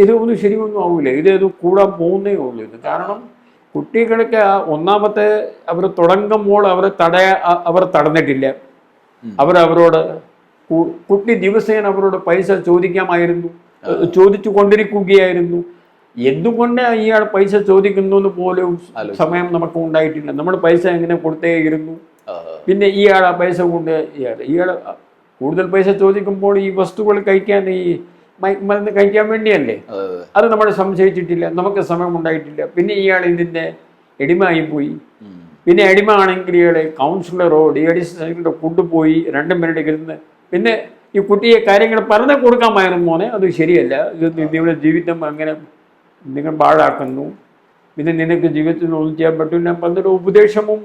ഇതൊന്നും ശരിയൊന്നും ആവില്ല. ഇത് കൂടാൻ പോകുന്നേ ഉള്ളൂ. ഇത് കാരണം കുട്ടികൾക്ക് ഒന്നാമത്തെ അവർ തുടങ്ങുമ്പോൾ അവർ തടഞ്ഞിട്ടില്ല. അവരോട് കുട്ടി ദിവസേന അവരോട് പൈസ ചോദിച്ചു കൊണ്ടിരിക്കുകയായിരുന്നു. എന്തുകൊണ്ട് ഇയാൾ പൈസ ചോദിക്കുന്നു പോലും സമയം നമുക്ക് ഉണ്ടായിട്ടില്ല. നമ്മൾ പൈസ എങ്ങനെ കൊടുത്തേയിരുന്നു. പിന്നെ ഇയാൾ ആ പൈസ കൊണ്ട് ഇയാൾ കൂടുതൽ പൈസ ചോദിക്കുമ്പോൾ ഈ വസ്തുക്കൾ കഴിക്കാൻ, ഈ മരുന്ന് കഴിക്കാൻ വേണ്ടിയല്ലേ. അതെ അതെ. അത് നമ്മൾ സംശയിച്ചിട്ടില്ല, നമുക്ക് സമയമുണ്ടായിട്ടില്ല. പിന്നെ ഇയാൾ ഇതിൻ്റെ എടിമയായി പോയി. പിന്നെ അടിമ ആണെങ്കിൽ ഇയാളെ കൗൺസിലറോ DADCO കൊണ്ടുപോയി 2 മിനിറ്റ് ഇരുന്ന് പിന്നെ ഈ കുട്ടിയെ കാര്യങ്ങൾ പറഞ്ഞു കൊടുക്കാമായിരുന്നു, മോനെ അത് ശരിയല്ല, ഇത് നിങ്ങളുടെ ജീവിതം അങ്ങനെ നിങ്ങൾ പാഴാക്കുന്നു, പിന്നെ നിനക്ക് ജീവിതത്തിൽ ഒന്നും ചെയ്യാൻ പറ്റില്ല പറഞ്ഞൊരു ഉപദേശവും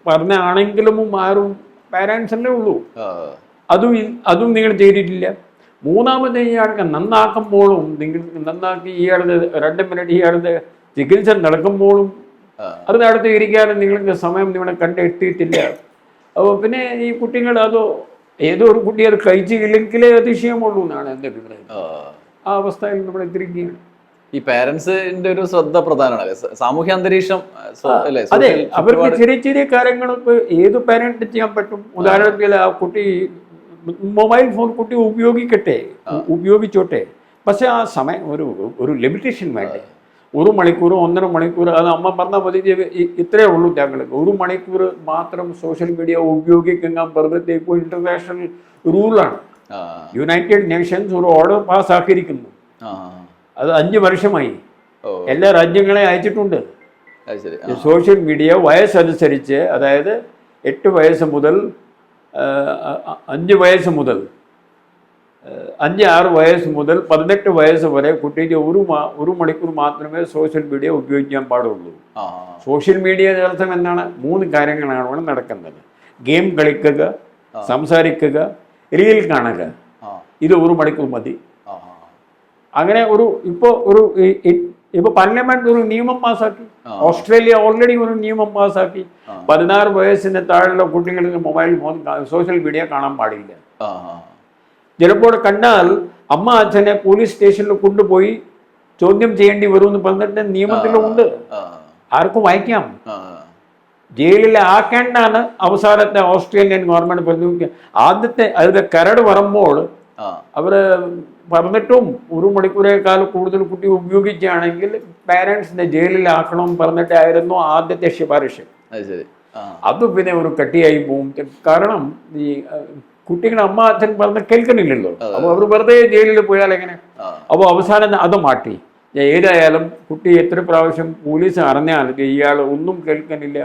പറഞ്ഞാണെങ്കിലും ആരും പാരൻസല്ലേ ഉള്ളൂ. അതും നിങ്ങൾ ചെയ്തിട്ടില്ല. മൂന്നാമത് ഇയാൾക്ക് നന്നാക്കുമ്പോഴും നിങ്ങൾ നന്നാക്കി ഇയാളുടെ 2 മിനിറ്റ് ഇയാളുടെ ചികിത്സ നടക്കുമ്പോഴും അത് നടത്തി ഇരിക്കാതെ നിങ്ങൾക്ക് സമയം നിങ്ങളെ കണ്ടെത്തിയിട്ടില്ല. അപ്പോൾ പിന്നെ ഈ കുട്ടികൾ അതോ ഏതോ ഒരു കുട്ടി അത് കഴിച്ചില്ലെങ്കിലേ അതിശയമുള്ളൂ എന്നാണ് എൻ്റെ അഭിപ്രായം. ആ അവസ്ഥയിൽ നമ്മൾ എത്തിരിക്കുകയാണ്. ഈ പാരന്റ്സിന്റെ ഒരു ശ്രദ്ധ പ്രധാനമാണ്, സാമൂഹ്യ അന്തരീക്ഷം അല്ലേ? അതെ, അവർക്ക് ചെറിയ ചെറിയ കാര്യങ്ങൾ ഏത് പാരന്റ് ചെയ്യാൻ പറ്റും. ഉദാഹരണത്തിൽ ആ കുട്ടി മൊബൈൽ ഫോൺ കുട്ടി ഉപയോഗിച്ചോട്ടെ, പക്ഷെ ആ സമയം ഒരു ലിമിറ്റേഷൻ വേണ്ടേ. 1 മണിക്കൂർ 1.5 മണിക്കൂർ അത് അമ്മ പറഞ്ഞാൽ മതി, ഇത്രയേ ഉള്ളൂ ഞങ്ങൾക്ക്. 1 മണിക്കൂർ മാത്രം സോഷ്യൽ മീഡിയ ഉപയോഗിക്കാൻ പറഞ്ഞത്തേക്കും ഇന്റർനാഷണൽ റൂളാണ്. യുണൈറ്റഡ് നേഷൻസ് ഒരു ഓർഡർ പാസ്സാക്കിയിരിക്കുന്നു. അത് 5 വർഷമായി എല്ലാ രാജ്യങ്ങളെ അയച്ചിട്ടുണ്ട്. സോഷ്യൽ മീഡിയ വയസ്സനുസരിച്ച്, അതായത് 8 വയസ്സ് മുതൽ 5 വയസ്സ് മുതൽ 5-6 വയസ്സ് മുതൽ 18 വയസ്സ് വരെ കുട്ടിക്ക് 1 മണിക്കൂർ മാത്രമേ സോഷ്യൽ മീഡിയ ഉപയോഗിക്കാൻ പാടുള്ളൂ. സോഷ്യൽ മീഡിയ അർത്ഥം എന്താണ്? 3 കാര്യങ്ങളാണ് ഇവിടെ നടക്കുന്നത്. ഗെയിം കളിക്കുക, സംസാരിക്കുക, റീൽ കാണുക. ഇത് 1 മണിക്കൂർ മതി. അങ്ങനെ ഇപ്പോൾ പാർലമെന്റ് ഒരു നിയമം പാസ്സാക്കി. ഓസ്ട്രേലിയ ഓൾറെഡി ഒരു നിയമം പാസ്സാക്കി. 16 വയസ്സിന് താഴെയുള്ള കുട്ടികൾക്ക് മൊബൈൽ ഫോൺ സോഷ്യൽ മീഡിയ കാണാൻ പാടില്ല. ചിലപ്പോൾ കണ്ടാൽ അമ്മ അച്ഛനെ പോലീസ് സ്റ്റേഷനിൽ കൊണ്ടുപോയി ചോദ്യം ചെയ്യേണ്ടി വരുമെന്ന് പറഞ്ഞിട്ട് നിയമത്തിലുണ്ട്. ആർക്കും വായിക്കാം. ജയിലിൽ ആക്കേണ്ടാണ് അവസാനത്തെ ഓസ്ട്രേലിയൻ ഗവൺമെന്റ് പറഞ്ഞു. ആദ്യത്തെ അതിന്റെ കരട് വരുമ്പോൾ അവര് പറഞ്ഞിട്ടും 1 മണിക്കൂറേക്കാൾ കൂടുതൽ കുട്ടി ഉപയോഗിക്കുകയാണെങ്കിൽ പാരന്റ്സിനെ ജയിലിലാക്കണം പറഞ്ഞിട്ടായിരുന്നു ആദ്യത്തെ ശുപാർശ. അത് പിന്നെ ഒരു കട്ടിയായി പോകും. കാരണം ഈ കുട്ടികൾ അമ്മ അച്ഛൻ പറഞ്ഞ് കേൾക്കുന്നില്ലല്ലോ. അപ്പോൾ അവർ വെറുതെ ജയിലിൽ പോയാൽ എങ്ങനെ? അപ്പോൾ അവസാനം അത് മാറ്റി. ഏതായാലും കുട്ടി എത്ര പ്രാവശ്യം പോലീസ് അറിഞ്ഞാൽ ഇയാൾ ഒന്നും കേൾക്കുന്നില്ല,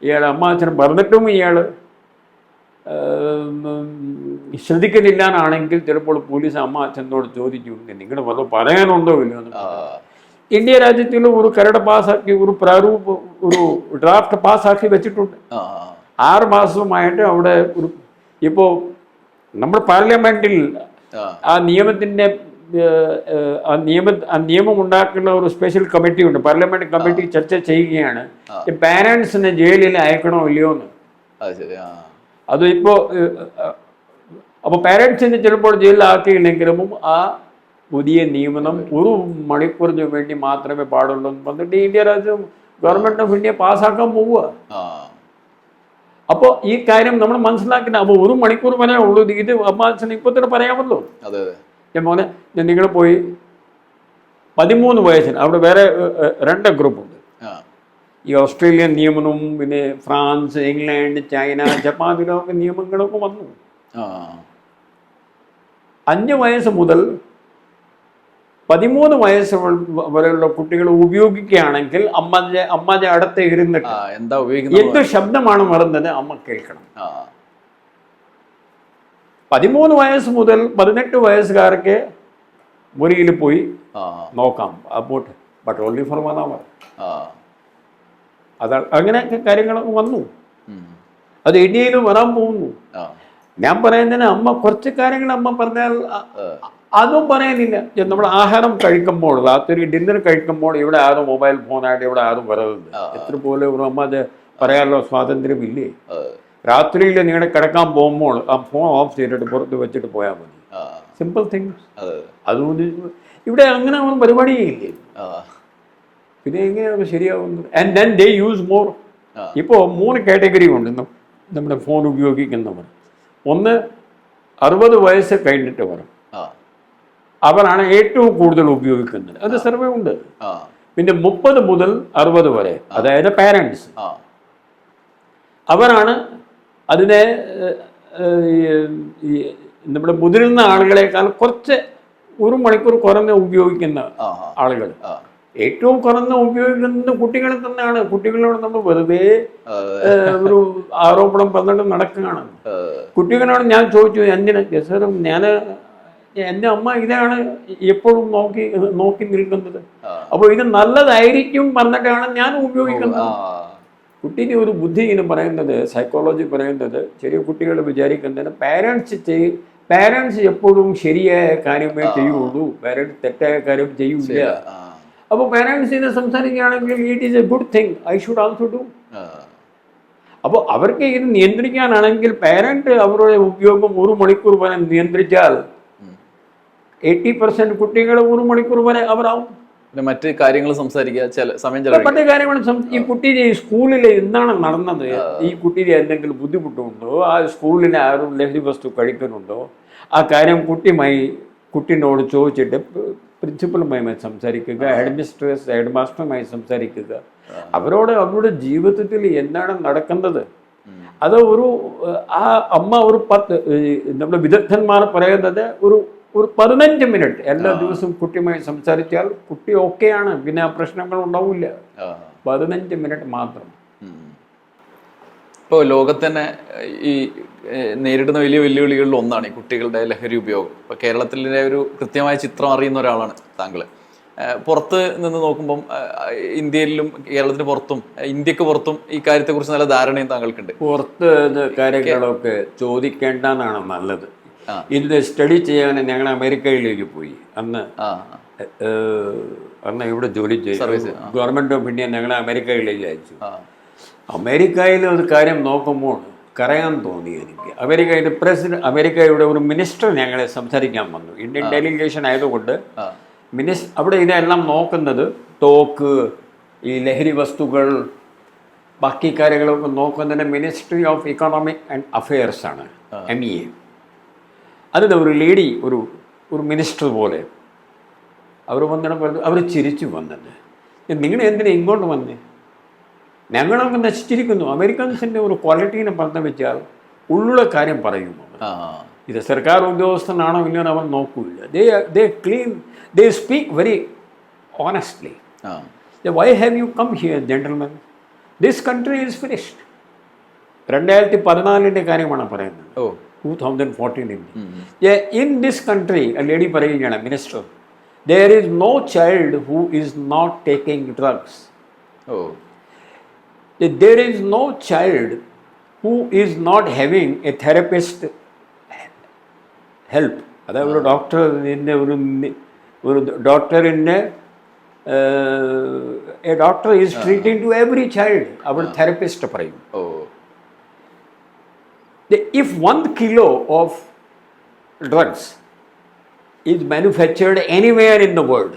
ഇയാൾ അമ്മ അച്ഛൻ പറഞ്ഞിട്ടും ഇയാൾ ശ്രദ്ധിക്കുന്നില്ല എന്നാണെങ്കിൽ ചിലപ്പോൾ പോലീസ് അമ്മ അച്ഛനോട് ചോദിച്ചു, നിങ്ങൾ വല്ല പറയാനുണ്ടോ ഇല്ലയോ എന്ന്. ഇന്ത്യ രാജ്യത്തിൽ ഒരു കരട് പാസ്സാക്കി, ഒരു ഡ്രാഫ്റ്റ് പാസ്സാക്കി വെച്ചിട്ടുണ്ട്. 6 മാസമായിട്ട് അവിടെ ഇപ്പോൾ നമ്മൾ പാർലമെന്റിൽ ആ നിയമത്തിന്റെ നിയമം ഉണ്ടാക്കുന്ന ഒരു സ്പെഷ്യൽ കമ്മിറ്റി ഉണ്ട്. പാർലമെന്റ് കമ്മിറ്റി ചർച്ച ചെയ്യുകയാണ് പാരന്റ്സിനെ ജയിലിൽ അയക്കണോ ഇല്ലയോ എന്ന്. അത് അപ്പോൾ പാരന്റ്സിനെ ചിലപ്പോൾ ജയിലിലാക്കിയില്ലെങ്കിലും ആ പുതിയ നിയമനം 1 മണിക്കൂറിന് വേണ്ടി മാത്രമേ പാടുള്ളൂ എന്ന് പറഞ്ഞിട്ട് ഇന്ത്യ രാജ്യം ഗവൺമെന്റ് ഓഫ് ഇന്ത്യ പാസ്സാക്കാൻ പോവുക. അപ്പോൾ ഈ കാര്യം നമ്മൾ മനസ്സിലാക്കില്ല. അപ്പോൾ 1 മണിക്കൂർ വരെ ഉള്ളൂ. ഇത് അമ്മ അച്ഛൻ ഇപ്പോൾ തന്നെ പറയാമല്ലോ. മോനെ നിങ്ങൾ പോയി 13 വയസ്സിന് അവിടെ വേറെ 2 ഗ്രൂപ്പുണ്ട്. ഈ ഓസ്ട്രേലിയൻ നിയമനവും പിന്നെ ഫ്രാൻസ്, ഇംഗ്ലണ്ട്, ചൈന, ജപ്പാനിലൊക്കെ നിയമങ്ങളൊക്കെ വന്നു. 5 വയസ്സ് മുതൽ 13 വയസ്സ് വരെയുള്ള കുട്ടികൾ ഉപയോഗിക്കുകയാണെങ്കിൽ അമ്മന്റെ അടുത്ത് ഇരുന്നിട്ട് എന്ത് ശബ്ദമാണ് വരുന്നത് അമ്മ കേൾക്കണം. 13 വയസ്സ് മുതൽ 18 വയസ്സുകാർക്ക് മുറിയിൽ പോയി നോക്കാം അപ്പോട്ട്, ബട്ട് ഓൺലി ഫോർ 1 hour. അതാണ് അങ്ങനെയൊക്കെ കാര്യങ്ങളൊക്കെ വന്നു. അത് ഇന്ത്യയിലും വരാൻ പോകുന്നു. ഞാൻ പറയുന്നതിന് അമ്മ കുറച്ച് കാര്യങ്ങൾ അമ്മ പറഞ്ഞാൽ അതും പറയുന്നില്ല. നമ്മൾ ആഹാരം കഴിക്കുമ്പോൾ, രാത്രി ഡിന്നർ കഴിക്കുമ്പോൾ ഇവിടെ ആരും മൊബൈൽ ഫോണായിട്ട് ഇവിടെ ആരും വരരുത്. എത്ര പോലെ ഒരു അമ്മ അത് പറയാനുള്ള സ്വാതന്ത്ര്യമില്ലേ? രാത്രിയിൽ നിങ്ങൾ കിടക്കാൻ പോകുമ്പോൾ ആ ഫോൺ ഓഫ് ചെയ്തിട്ട് പുറത്ത് വെച്ചിട്ട് പോയാൽ മതി. Simple things. അതുകൊണ്ട് ഇവിടെ അങ്ങനെ ഒന്നും പരിപാടിയേ ഇല്ലേ. പിന്നെ എങ്ങനെയാണ് ശരിയാവുന്നത്? And then they use more. ഇപ്പോൾ 3 കാറ്റഗറി ഉണ്ട് നമ്മുടെ ഫോൺ ഉപയോഗിക്കുന്നവർ. ഒന്ന് 60 വയസ്സ് കഴിഞ്ഞിട്ട് വരും, അവരാണ് ഏറ്റവും കൂടുതൽ ഉപയോഗിക്കുന്നത്. അത് സർവേ ഉണ്ട്. പിന്നെ 30 മുതൽ 60 വരെ, അതായത് പാരൻസ്, അവരാണ് അതിനെ നമ്മുടെ മുതിർന്ന ആളുകളെക്കാൾ കുറച്ച് ഒരു മണിക്കൂർ കുറഞ്ഞ ഉപയോഗിക്കുന്ന ആ ആളുകൾ, ആ ഏറ്റവും കുറഞ്ഞ ഉപയോഗിക്കുന്നത് കുട്ടികൾ തന്നെയാണ്. കുട്ടികളോട് നമ്മൾ വെറുതെ ഒരു ആരോപണം പറഞ്ഞിട്ട് നടക്കുകയാണ്. കുട്ടികളോട് ഞാൻ ചോദിച്ചു, എന്തിനാ ജസറും ഞാൻ, എൻ്റെ അമ്മ ഇതാണ് എപ്പോഴും നോക്കി നിൽക്കുന്നത്, അപ്പോൾ ഇത് നല്ലതായിരിക്കും പറഞ്ഞിട്ടാണ് ഞാൻ ഉപയോഗിക്കുന്നത്. കുട്ടീൻ്റെ ഒരു ബുദ്ധി ഇങ്ങനെ പറയുന്നത്, സൈക്കോളജി പറയുന്നത്, ചെറിയ കുട്ടികൾ വിചാരിക്കുന്നത് പാരൻസ് എപ്പോഴും ശരിയായ കാര്യമേ ചെയ്യുള്ളൂ, പാരൻസ് തെറ്റായ കാര്യം ചെയ്യൂല. അപ്പോൾ പാരൻസ് ഇത് സംസാരിക്കുകയാണെങ്കിൽ it is A good thing, I should also do. അപ്പോൾ അവർക്ക് ഇത് നിയന്ത്രിക്കാനാണെങ്കിൽ പാരന്റ് അവരുടെ ഉപയോഗം 1 മണിക്കൂർ വരെ നിയന്ത്രിച്ചാൽ 80% കുട്ടികൾ 1 മണിക്കൂർ വരെ അവരാവും. പിന്നെ മറ്റ് കാര്യങ്ങൾ സംസാരിക്കുക, സമയം മറ്റു കാര്യങ്ങൾ ഈ കുട്ടിയുടെ സ്കൂളിൽ എന്താണ് നടന്നത്, ഈ കുട്ടിയുടെ എന്തെങ്കിലും ബുദ്ധിമുട്ടുണ്ടോ, ആ സ്കൂളിന് ആരും ലഹരി വസ്തു കഴിക്കുന്നുണ്ടോ, ആ കാര്യം കുട്ടീനോട് ചോദിച്ചിട്ട് പ്രിൻസിപ്പലുമായി സംസാരിക്കുക, ഹെഡ് മാസ്റ്ററുമായി സംസാരിക്കുക, അവരുടെ ജീവിതത്തിൽ എന്താണ് നടക്കുന്നത്. അത് ആ അമ്മ നമ്മുടെ വിദഗ്ധന്മാർ പറയുന്നത് ഒരു 15 മിനിറ്റ് എല്ലാ ദിവസവും കുട്ടിയുമായി സംസാരിച്ചാൽ കുട്ടി ഓക്കെയാണ്, പിന്നെ ആ പ്രശ്നങ്ങൾ ഉണ്ടാവില്ല. 15 മിനിറ്റ് മാത്രം. ഇപ്പോൾ ലോകത്ത് തന്നെ ഈ നേരിടുന്ന വലിയ വെല്ലുവിളികളിൽ ഒന്നാണ് ഈ കുട്ടികളുടെ ലഹരി ഉപയോഗം. ഇപ്പോൾ കേരളത്തിലെ ഒരു കൃത്യമായ ചിത്രം അറിയുന്ന ഒരാളാണ് താങ്കൾ. പുറത്ത് നിന്ന് നോക്കുമ്പം ഇന്ത്യയിലും കേരളത്തിന് പുറത്തും ഇന്ത്യക്ക് പുറത്തും ഈ കാര്യത്തെക്കുറിച്ച് നല്ല ധാരണയും താങ്കൾക്കുണ്ട്. പുറത്ത് കാര്യങ്ങളൊക്കെ ചോദിക്കേണ്ടെന്നാണ് നല്ലത്. ഇത് സ്റ്റഡി ചെയ്യാൻ ഞങ്ങൾ അമേരിക്കയിലേക്ക് പോയി. അന്ന് ഇവിടെ ജോലി ചെയ്തു. ഗവൺമെന്റ് ഓഫ് ഇന്ത്യ ഞങ്ങളെ അമേരിക്കയിലേക്ക് അയച്ചു. അമേരിക്കയിൽ ഒരു കാര്യം നോക്കുമ്പോൾ കരയാൻ തോന്നി എനിക്ക്. അമേരിക്കയുടെ ഒരു മിനിസ്റ്റർ ഞങ്ങളെ സംസാരിക്കാൻ വന്നു. ഇന്ത്യൻ ഡെലിഗേഷൻ ആയതുകൊണ്ട് അവിടെ ഇതെല്ലാം നോക്കുന്നത് തോക്ക്, ഈ ലഹരി വസ്തുക്കൾ, ബാക്കി കാര്യങ്ങളൊക്കെ നോക്കുന്നതിന് ministry of economic and affairs ആണ്, MEA. അതിന് ഒരു ലേഡി, ഒരു മിനിസ്റ്റർ പോലെ അവർ വന്നിട്ട് അവർ ചിരിച്ചു വന്നത്, നിങ്ങൾ എന്തിനാ ഇങ്ങോട്ട് വന്നേ, ഞങ്ങളൊക്കെ നശിച്ചിരിക്കുന്നു. അമേരിക്കൻസിൻ്റെ ഒരു ക്വാളിറ്റീനെ പറഞ്ഞു വെച്ചാൽ ഉള്ളുള്ള കാര്യം പറയുന്നു. ഇത് സർക്കാർ ഉദ്യോഗസ്ഥനാണോ ഇല്ലയോ അവർ നോക്കൂല. They speak very honestly. Why have you come here, gentlemen? This country is finished. 2014 കാര്യമാണ് പറയുന്നത്, 2014. In this country, a lady പറയുകയാണ്, minister, there is no child who is not taking drugs. There is no child who is not having a therapist help. അതായത് ഒരു ഡോക്ടറിൻ്റെ ഒരു ഡോക്ടറിൻ്റെ a doctor is treating to every child. അവർ തെറപ്പിസ്റ്റ് പറയും. If 1 kilo of drugs is manufactured anywhere in the world,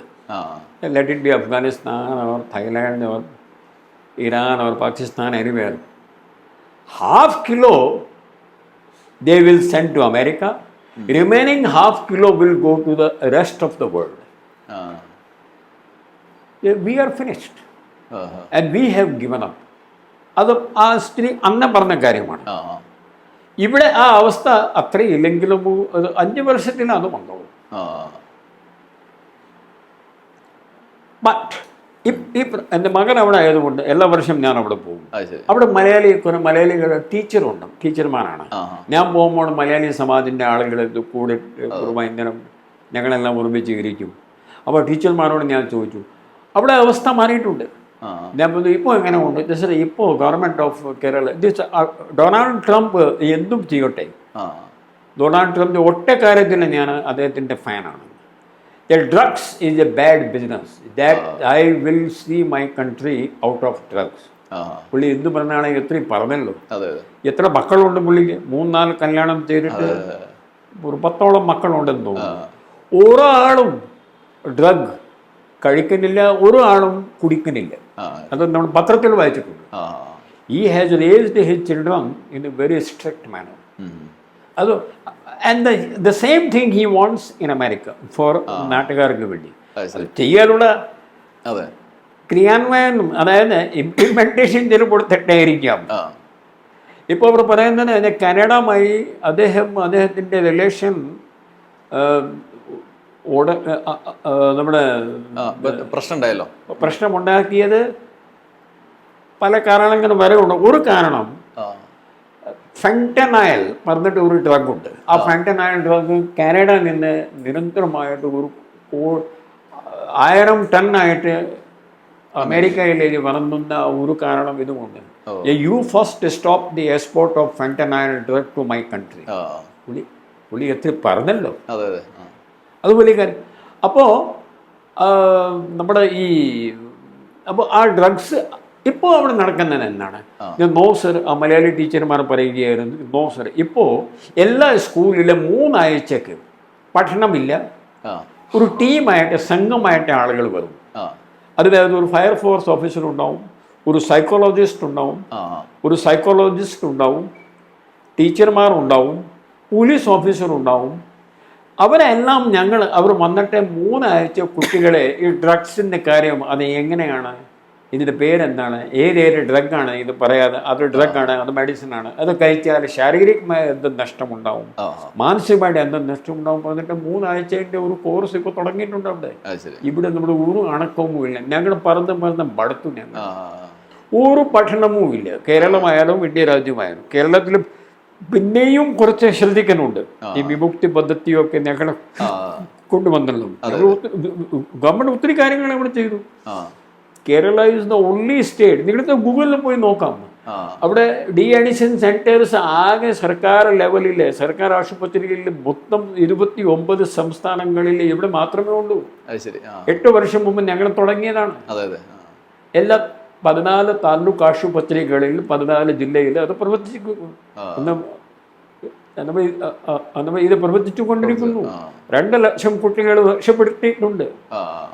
let it be Afghanistan or Thailand or Iran or Pakistan, anywhere, half kilo they will send to America. Remaining half kilo will go to the rest of the world. We are finished. And we have given up. അത് ആ സ്ത്രീ അന്ന് പറഞ്ഞ കാര്യമാണ്. ഇവിടെ ആ അവസ്ഥ അത്രയില്ലെങ്കിലും 5 വർഷത്തിന് അത് വന്നോളൂ. ബട്ട് എൻ്റെ മകൻ അവിടെ ആയതുകൊണ്ട് എല്ലാ വർഷവും ഞാൻ അവിടെ പോകും. അവിടെ മലയാളികളുടെ ടീച്ചർമാരാണ്. ഞാൻ പോകുമ്പോൾ മലയാളി സമാജിൻ്റെ ആളുകൾ കൂടെ ഒരു വൈകുന്നേരം ഞങ്ങളെല്ലാം ഒരുമിച്ച് ഇരിക്കും. അപ്പോൾ ടീച്ചർമാരോട് ഞാൻ ചോദിച്ചു, അവിടെ അവസ്ഥ മാറിയിട്ടുണ്ട്. ഞാൻ പറഞ്ഞു, ഇപ്പോൾ എങ്ങനെ ഉണ്ട് ജസ്റ്റ്? ഇപ്പോൾ government of Kerala, Donald Trump എന്തും ചെയ്യട്ടെ, ഡൊണാൾഡ് ട്രംപിൻ്റെ ഒറ്റ കാര്യത്തിൽ ഞാൻ അദ്ദേഹത്തിൻ്റെ ഫാനാണ്. Drugs is a bad business. That I will see my country out of drugs. പുള്ളി എന്ത് പറഞ്ഞാണ് എത്രയും പറഞ്ഞല്ലോ. എത്ര മക്കളുണ്ട് പുള്ളിക്ക്? 3-4 കല്യാണം ചെയ്തിട്ട് ഒരു 10ഓളം മക്കളുണ്ടെന്ന് തോന്നുന്നു. ഒരാളും ഡ്രഗ് കഴിക്കുന്നില്ല, ഒരാളും കുടിക്കുന്നില്ല. അത് നമ്മൾ പത്രത്തിൽ വായിച്ചിട്ടുണ്ട്. He has raised his children in a very strict manner. അത് and the same thing he wants in America for നാട്ടുകാർക്ക് വേണ്ടി. ചെയ്യാനുള്ള ക്രിയാന്വയനം, അതായത് ഇംപ്ലിമെൻറ്റേഷൻ ചിലപ്പോൾ തെറ്റായിരിക്കാം. ഇപ്പോൾ അവർ പറയുന്നത് കാനഡയുമായി അദ്ദേഹത്തിൻ്റെ റിലേഷൻ നമ്മുടെ പ്രശ്നം ഉണ്ടായല്ലോ. പ്രശ്നമുണ്ടാക്കിയത് പല കാരണങ്ങളും വരെ ഉണ്ട്. ഒരു കാരണം ഫെൻറ്റനൈൽ പറഞ്ഞിട്ട് ഒരു ഡ്രഗുണ്ട്. ആ ഫെൻറ്റനൈൽ ഡ്രഗ് കാനഡയിൽ നിന്ന് നിരന്തരമായിട്ട് ഒരു 1000 ടണ്ണായിട്ട് അമേരിക്കയിലേക്ക് വളർന്നുന്ന ഒരു കാരണം ഇതുമുണ്ട്. You first stop the export of fentanyl drug to my country. പുള്ളി എത്ര പറഞ്ഞല്ലോ, അത് വലിയ കാര്യം. അപ്പോൾ നമ്മുടെ അപ്പോൾ ആ ഡ്രഗ്സ് ഇപ്പോൾ അവിടെ നടക്കുന്നത് എന്താണ്? നോ സർ, ആ മലയാളി ടീച്ചർമാർ പറയുകയായിരുന്നു, നോ സർ ഇപ്പോൾ എല്ലാ സ്കൂളിലും 3 ആഴ്ചക്ക് പഠനമില്ല. ഒരു ടീമായിട്ട് സംഘമായിട്ട് ആളുകൾ വരും. അതിനകത്ത് ഒരു ഫയർഫോഴ്സ് ഓഫീസർ ഉണ്ടാവും, ഒരു സൈക്കോളജിസ്റ്റ് ഉണ്ടാവും, ടീച്ചർമാർ ഉണ്ടാവും, പോലീസ് ഓഫീസർ ഉണ്ടാവും. അവരെല്ലാം അവർ വന്നിട്ട് 3 ആഴ്ച കുട്ടികളെ ഈ ഡ്രഗ്സിൻ്റെ കാര്യം, അത് എങ്ങനെയാണ്, ഇതിൻ്റെ പേരെന്താണ്, ഏത് ഡ്രഗാണ്, ഇത് പറയാതെ അത് ഡ്രഗാണ്, അത് മെഡിസിനാണ്, അത് കഴിച്ചാൽ ശാരീരികമായ എന്ത് നഷ്ടമുണ്ടാവും, മാനസികമായിട്ട് എന്ത് നഷ്ടമുണ്ടാവും പറഞ്ഞിട്ട് 3 ആഴ്ചയുടെ ഒരു കോഴ്സ് ഇപ്പോൾ തുടങ്ങിയിട്ടുണ്ട് അവിടെ. ഇവിടെ നമ്മുടെ ഒരു അണക്കവും ഇല്ല. ഞങ്ങൾ പറഞ്ഞ് മടുത്തു. ഞങ്ങൾ ഒരു പഠനവും ഇല്ല. കേരളമായാലും ഇന്ത്യ രാജ്യമായാലും. കേരളത്തിൽ പിന്നെയും കുറച്ച് ശ്രദ്ധിക്കുന്നുണ്ട്. ഈ വിമുക്തി പദ്ധതിയൊക്കെ ഞങ്ങൾ കൊണ്ടുവന്നല്ലോ. ഗവൺമെന്റ് ഒത്തിരി കാര്യങ്ങൾ ഇവിടെ ചെയ്തു. Kerala is the only state. നിങ്ങളിത് ഗൂഗിളിൽ പോയി നോക്കാം. അവിടെ ഡി അഡിക്ഷൻ സെന്റേഴ്സ് ആകെ സർക്കാർ ലെവലിൽ, സർക്കാർ ആശുപത്രികളിൽ മൊത്തം 29 സംസ്ഥാനങ്ങളിൽ ഇവിടെ മാത്രമേ ഉള്ളൂ. 8 വർഷം മുമ്പ് ഞങ്ങൾ തുടങ്ങിയതാണ്. എല്ലാ 14 താലൂക്ക് ആശുപത്രികളിൽ 14 ജില്ലയിൽ അത് ഇത് പ്രവർത്തിച്ചുകൊണ്ടിരിക്കുന്നു. 2 ലക്ഷം കുട്ടികൾ രക്ഷപ്പെടുത്തിയിട്ടുണ്ട്.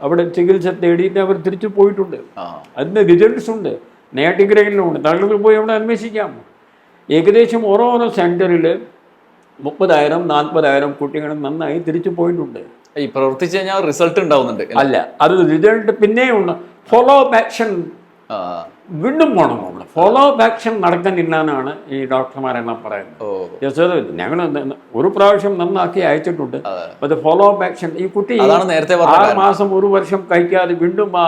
അവിടെ ചികിത്സ തേടിയിട്ട് അവർ തിരിച്ചു പോയിട്ടുണ്ട്. അതിന് റിസൾട്ട്സ് ഉണ്ട്, നേട്ടിഗ്രയിലുണ്ട്. താങ്കൾ പോയി അവിടെ അന്വേഷിക്കാം. ഏകദേശം ഓരോരോ സെന്ററിൽ 30,000 40,000 കുട്ടികൾ നന്നായി തിരിച്ചു പോയിട്ടുണ്ട്. ഈ പ്രവർത്തിച്ചു കഴിഞ്ഞാൽ റിസൾട്ട് ഉണ്ടാവുന്നുണ്ട്. അല്ല, അത് റിസൾട്ട് പിന്നെയുണ്ട്. ഫോളോ അപ്പ് ആക്ഷൻ വീണ്ടും പോകണം. നമ്മൾ ഫോളോ അപ്പ് ആക്ഷൻ നടക്കുന്നില്ല എന്നാണ് ഈ ഡോക്ടർമാരെല്ലാം പറയുന്നത്. ഞങ്ങൾ ഒരു പ്രാവശ്യം നന്നാക്കി അയച്ചിട്ടുണ്ട്. അത് ഫോളോ അപ്പ് ആക്ഷൻ ഈ കുട്ടി 6 മാസം 1 വർഷം കഴിക്കാതെ വീണ്ടും ആ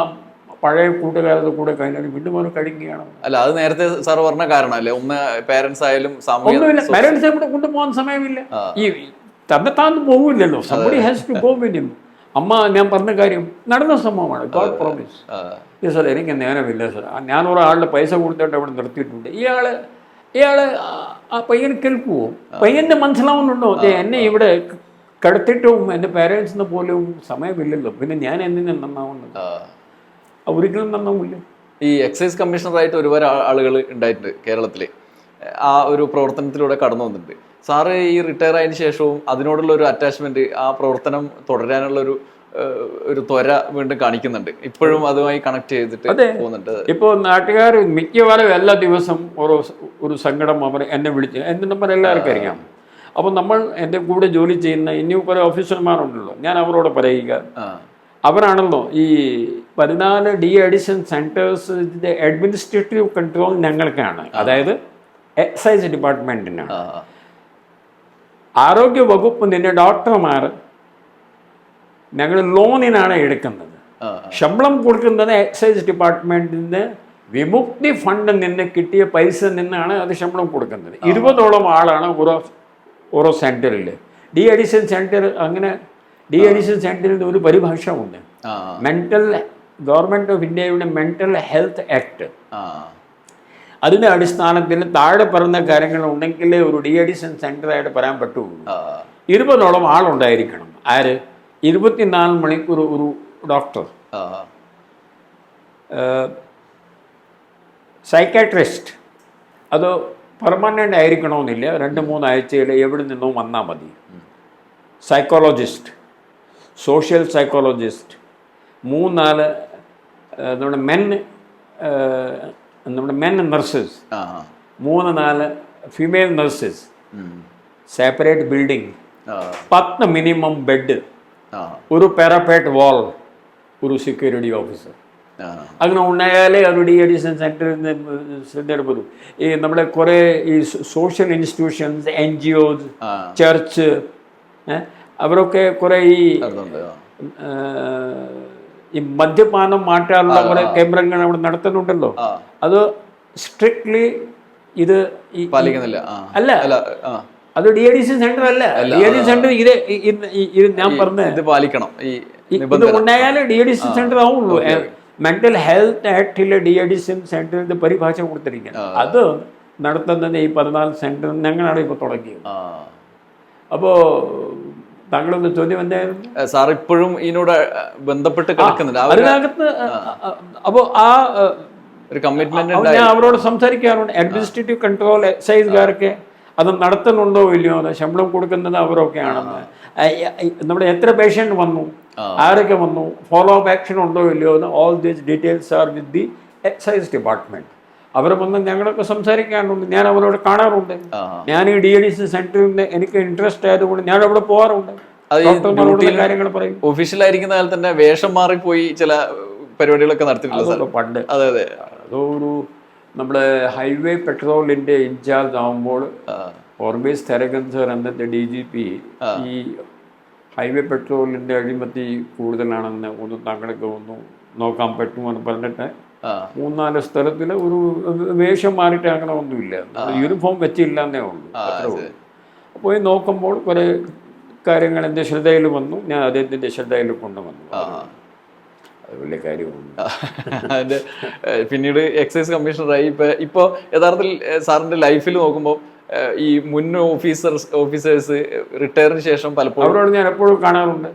പഴയ കൂട്ടുകാരുടെ കൂടെ കഴിഞ്ഞാൽ വീണ്ടും അവർ കഴിക്കുകയാണ്. അല്ല, അത് നേരത്തെ സാർ പറഞ്ഞ കാരണമല്ലേ? ഒന്ന് പേരൻസ് ആയാലും ഒന്നുമില്ല, പേരൻസ് ഇവിടെ കൊണ്ടുപോകാൻ സമയമില്ല. ഈ തന്നെത്താന്ന് പോകില്ലല്ലോ. Somebody has to go with him. അമ്മ ഞാൻ പറഞ്ഞ കാര്യം നടന്ന സംഭവമാണ്. God promise. സാർ എനിക്ക് നേരമില്ല സാർ, ഞാൻ ഒരാളുടെ പൈസ കൊടുത്തിട്ട് അവിടെ നിർത്തിയിട്ടുണ്ട്. ഇയാള് ആ പയ്യൻ കേൾക്കുമോ? പയ്യൻ്റെ മനസ്സിലാവുന്നുണ്ടോ? എന്നെ ഇവിടെ കിടത്തിട്ടും എൻ്റെ പേരൻസിന് പോലും സമയമില്ലല്ലോ, പിന്നെ ഞാൻ എന്തിനും നന്നാവുന്നത്? ഒരിക്കലും നന്നാവില്ല. ഈ എക്സൈസ് കമ്മീഷണറായിട്ട് ഒരുപാട് ആളുകൾ ഉണ്ടായിട്ടുണ്ട് കേരളത്തിൽ. ആ ഒരു പ്രവർത്തനത്തിലൂടെ കടന്നു വന്നിട്ടുണ്ട്. സാറ് ഈ റിട്ടയർ ആയതിനു ശേഷവും അതിനോടുള്ള ഒരു അറ്റാച്ച്മെന്റ്, ആ പ്രവർത്തനം തുടരാനുള്ള ഒരു ത്വര വീണ്ടും കാണിക്കുന്നുണ്ട്. ഇപ്പോഴും അതുമായി കണക്ട് ചെയ്തിട്ട് പോകുന്നുണ്ട്. ഇപ്പോൾ നാട്ടുകാർ മിക്കവാറും എല്ലാ ദിവസവും ഒരു സങ്കടം അവർ എന്നെ വിളിച്ച്, എൻ്റെ നമ്പർ എല്ലാവർക്കും അറിയാം. അപ്പോൾ നമ്മൾ എൻ്റെ കൂടെ ജോലി ചെയ്യുന്ന ഇനിയും കുറേ ഓഫീസർമാരുണ്ടല്ലോ, ഞാൻ അവരോട് പറയുക, അവരാണല്ലോ ഈ 14 ഡി അഡിക്ഷൻ സെന്റേഴ്സിന്റെ അഡ്മിനിസ്ട്രേറ്റീവ് കൺട്രോൾ ഞങ്ങൾക്കാണ്. അതായത് എക്സൈസ് ഡിപ്പാർട്ട്മെന്റിനാണ്. ആരോഗ്യ വകുപ്പ് നിന്റെ ഡോക്ടർമാർ ഞങ്ങൾ ലോണിനാണ് എടുക്കുന്നത്. ശമ്പളം കൊടുക്കുന്നത് എക്സൈസ് ഡിപ്പാർട്ട്മെന്റിന് വിമുക്തി ഫണ്ടിൽ നിന്ന് കിട്ടിയ പൈസ നിന്നാണ് അത് ശമ്പളം കൊടുക്കുന്നത്. 20ഓളം ആളാണ് ഓരോ സെന്ററിൽ. ഡി അഡിക്ഷൻ സെന്റർ, അങ്ങനെ ഡി അഡിക്ഷൻ സെന്ററിൽ ഒരു പരിഭാഷ ഉണ്ട്. ഗവൺമെന്റ് ഓഫ് ഇന്ത്യയുടെ മെന്റൽ ഹെൽത്ത് ആക്ട്. അതിൻ്റെ അടിസ്ഥാനത്തിൽ താഴെ പറഞ്ഞ കാര്യങ്ങൾ ഉണ്ടെങ്കിലേ ഒരു ഡി അഡിക്ഷൻ സെന്ററായിട്ട് പറയാൻ പറ്റുള്ളൂ. 20ഓളം ആളുണ്ടായിരിക്കണം. ആര്? 24 മണിക്കൂർ ഒരു ഡോക്ടർ, സൈക്കാട്രിസ്റ്റ്. അത് പെർമനൻ്റ് ആയിരിക്കണമെന്നില്ല, 2-3 ആഴ്ചയിൽ എവിടെ നിന്നോ വന്നാൽ മതി. സൈക്കോളജിസ്റ്റ്, സോഷ്യൽ സൈക്കോളജിസ്റ്റ്, 3-4 നമ്മുടെ men nurses, 3-4 female nurses, separate building, 10 minimum bed, ഒരു പാരപ്പേറ്റ് വാൾ, ഒരു സെക്യൂരിറ്റി ഓഫീസർ. അങ്ങനെ ഉണ്ടായാലേ ഒരു ഡി അഡിക്ഷൻ സെന്ററിൽ നിന്ന് ശ്രദ്ധയെടുപ്പതു. ഈ നമ്മുടെ കുറേ ഈ സോഷ്യൽ ഇൻസ്റ്റിറ്റ്യൂഷൻസ്, NGOs, ചർച്ച്, അവരൊക്കെ കുറെ ഈ മദ്യപാനം മാറ്റാനുള്ള കുറെ കേന്ദ്രങ്ങൾ അവിടെ നടത്തുന്നുണ്ടല്ലോ. അത് സ്ട്രിക്ട്ലി ഇത് പാലിക്കുന്നില്ല. അല്ല, അത് DADC സെന്റർ അല്ല. DADC സെന്റർ ഇത് ഞാൻ പറഞ്ഞ ഇത് പാലിക്കണം. ഇത് ഉണ്ടായാലേ DADC സെന്റർ ആവുള്ളൂ. മെന്റൽ ഹെൽത്ത് ആക്ടിലെ DADC സെന്റർ ഇത് പരിഭാഷ കൊടുത്തിരിക്കുന്നത്. അത് നടത്തുന്നത് ഈ 14 സെന്റർ ഞങ്ങളാണ് ഇപ്പോൾ തുടങ്ങിയത്. അപ്പോൾ താങ്കളൊന്ന് ചോദ്യം എന്തായിരുന്നു സാർ? ഇപ്പോഴും ഇതിനോട് ബന്ധപ്പെട്ട് കിടക്കുന്നുണ്ട് അതിനകത്ത്. അപ്പോൾ ആ ഒരു കമ്മിറ്റ്മെന്റ് ഞാൻ അവരോട് സംസാരിക്കാറുണ്ട്. അഡ്മിനിസ്ട്രേറ്റീവ് കൺട്രോൾ എക്സൈസുകാർക്ക് അത് നടത്തുന്നുണ്ടോ ഇല്ലയോ, ശമ്പളം കൊടുക്കുന്നത് അവരൊക്കെയാണെന്ന്. നമ്മുടെ എത്ര പേഷ്യൻ്റ് വന്നു, ആരൊക്കെ വന്നു, ഫോളോ അപ്പ് ആക്ഷൻ ഉണ്ടോ ഇല്ലയോ എന്ന് all these details are with the excise department. അവർ വന്ന് ഞങ്ങളൊക്കെ സംസാരിക്കാറുണ്ട്. ഞാൻ അവരോട് കാണാറുണ്ട്. ഞാൻ ഈ DADC സെന്ററിൽ എനിക്ക് ഇൻട്രസ്റ്റ് ആയതുകൊണ്ട് ഞാൻ അവിടെ പോകാറുണ്ട്. കാര്യങ്ങൾ പറയും. ഒഫീഷ്യലായിരിക്കുന്ന കാലത്ത് തന്നെ വേഷം മാറിപ്പോയി ചില പരിപാടികളൊക്കെ നടത്തിയിട്ടുണ്ട് പണ്ട്. അതെ അതെ. അതൊരു നമ്മുടെ ഹൈവേ പെട്രോളിന്റെ ഇൻചാർജ് ആകുമ്പോൾ ഓർബേസ് തെരകൻ സർ അന്നത്തെ DGP ഈ ഹൈവേ പെട്രോളിന്റെ അഴിമതി കൂടുതലാണെന്ന് ഒന്ന് താങ്കൾക്ക് ഒന്ന് നോക്കാൻ പറ്റുമെന്ന് പറഞ്ഞിട്ട് 3-4 സ്ഥലത്തിൽ ഒരു വേഷം മാറിയിട്ട് അങ്ങനെ ഒന്നുമില്ല, യൂണിഫോം വെച്ചില്ല എന്നേ ഉള്ളൂ. പോയി നോക്കുമ്പോൾ കുറെ കാര്യങ്ങൾ എൻ്റെ ശ്രദ്ധയിൽ വന്നു. ഞാൻ അദ്ദേഹത്തിൻ്റെ ശ്രദ്ധയിൽ കൊണ്ടുവന്നു. അത് വലിയ കാര്യമുണ്ട്. അതിൻ്റെ പിന്നീട് എക്സൈസ് കമ്മീഷണറായി. ഇപ്പോൾ യഥാർത്ഥത്തിൽ സാറിൻ്റെ ലൈഫിൽ നോക്കുമ്പോൾ ഈ മുൻ ഓഫീസേഴ്സ് റിട്ടയറിന് ശേഷം പലപ്പോഴും അവരോട് ഞാൻ എപ്പോഴും കാണാറുണ്ട്.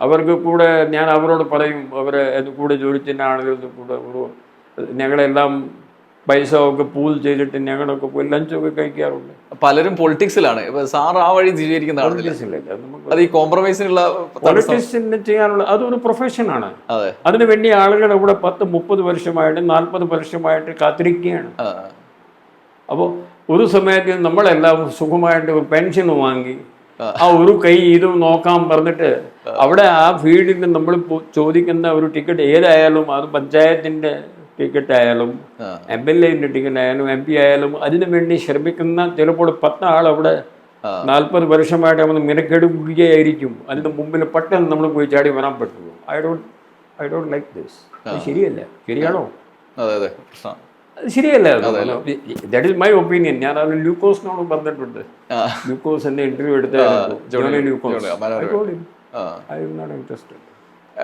അവർക്ക് കൂടെ ഞാൻ അവരോട് പറയും, അവരെ കൂടെ ജോലിച്ചിൻ്റെ ആളുകൾക്ക് കൂടെ ഞങ്ങളെല്ലാം പൈസ ഒക്കെ പൂൾ ചെയ്തിട്ട് ഞങ്ങളൊക്കെ പോയി ലഞ്ചൊക്കെ കഴിക്കാറുണ്ട്. പലരും പൊളിറ്റിക്സിലാണ്. സാർ ആ വഴി സ്വീകരിക്കുന്ന അത് ഈ കോംപ്രമൈസിനുള്ള പൊളിറ്റിക്സിന് ചെയ്യാനുള്ള അതൊരു പ്രൊഫഷനാണ്. അതിനു വേണ്ടി ആളുകൾ ഇവിടെ 10-30 വർഷമായിട്ട് 40 വർഷമായിട്ട് കാത്തിരിക്കുകയാണ്. അപ്പോൾ ഒരു സമയത്ത് നമ്മളെല്ലാം സുഖമായിട്ട് ഒരു പെൻഷൻ വാങ്ങി ആ ഒരു കൈ ഇതും നോക്കാൻ പറഞ്ഞിട്ട് അവിടെ ആ ഫീൽഡിൽ നമ്മൾ ചോദിക്കുന്ന ഒരു ടിക്കറ്റ് ഏതായാലും അത് പഞ്ചായത്തിന്റെ ടിക്കറ്റ് ആയാലും MLA-ന്റെ ടിക്കറ്റ് ആയാലും MP ആയാലും അതിനു വേണ്ടി ശ്രമിക്കുന്ന ചിലപ്പോൾ 10 ആൾ അവിടെ 40 വർഷമായിട്ട് നമ്മൾ മിനക്കെടുക്കുകയായിരിക്കും. അതിന് മുമ്പിൽ പെട്ടെന്ന് നമ്മൾ പോയി ചാടി വരാൻ പറ്റുള്ളൂ. I don't like this. ശരിയല്ല. ശരിയാണോ? ശരിയല്ല. That is my opinion. ഞാൻ അത് ലൂക്കോസിനോട് പറഞ്ഞിട്ടുണ്ട്. ലൂക്കോസ് എന്നെ ഇന്റർവ്യൂ എടുത്തായിരുന്നു.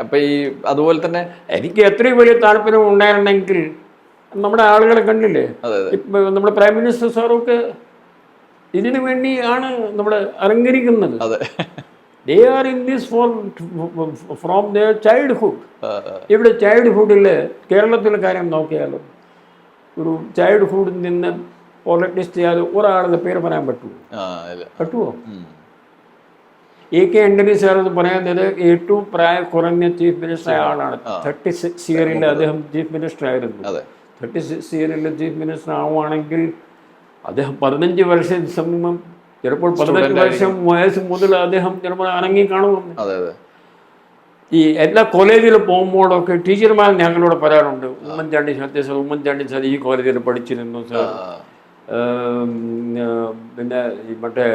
അപ്പൊ ഈ അതുപോലെ തന്നെ എനിക്ക് എത്രയും വലിയ താല്പര്യം ഉണ്ടായിരുന്നെങ്കിൽ നമ്മുടെ ആളുകളെ കണ്ടില്ലേ, ഇപ്പൊ നമ്മുടെ പ്രൈം മിനിസ്റ്റർ സാറൊക്കെ ഇതിനു വേണ്ടിയാണ് നമ്മുടെ അലങ്കരിക്കുന്നത്. They are in this from their childhood. ഇവിടെ ചൈൽഡ്ഹുഡിൽ കേരളത്തിലെ കാര്യം നോക്കിയാലും ഒരു ചൈൽഡ്ഹുഡിൽ നിന്ന് പൊളിറ്റിക്സ് ചെയ്യാതെ ഒരാളുടെ പേര് പറയാൻ പറ്റുമോ? AK ആന്റണി സാർ എന്ന് പറയുന്നത് ഏറ്റവും പ്രായം കുറഞ്ഞ ചീഫ് മിനിസ്റ്റർ ആളാണ്. 36 ഇയറിൽ അദ്ദേഹം ചീഫ് മിനിസ്റ്റർ ആയിരുന്നു. 36 ഇയറിൽ ചീഫ് മിനിസ്റ്റർ ആവുകയാണെങ്കിൽ അദ്ദേഹം 15 വർഷം സമയം, ചിലപ്പോൾ 18 വർഷം വയസ്സ് മുതൽ അദ്ദേഹം ചിലപ്പോൾ അനങ്ങി കാണുമെന്ന്. ഈ എല്ലാ കോളേജിൽ പോകുമ്പോഴൊക്കെ ടീച്ചർമാർ ഞങ്ങളോട് പറയാറുണ്ട്, ഉമ്മൻചാണ്ടി സാർ ഈ കോളേജിൽ പഠിച്ചിരുന്നു സാർ. പിന്നെ ഈ മറ്റേ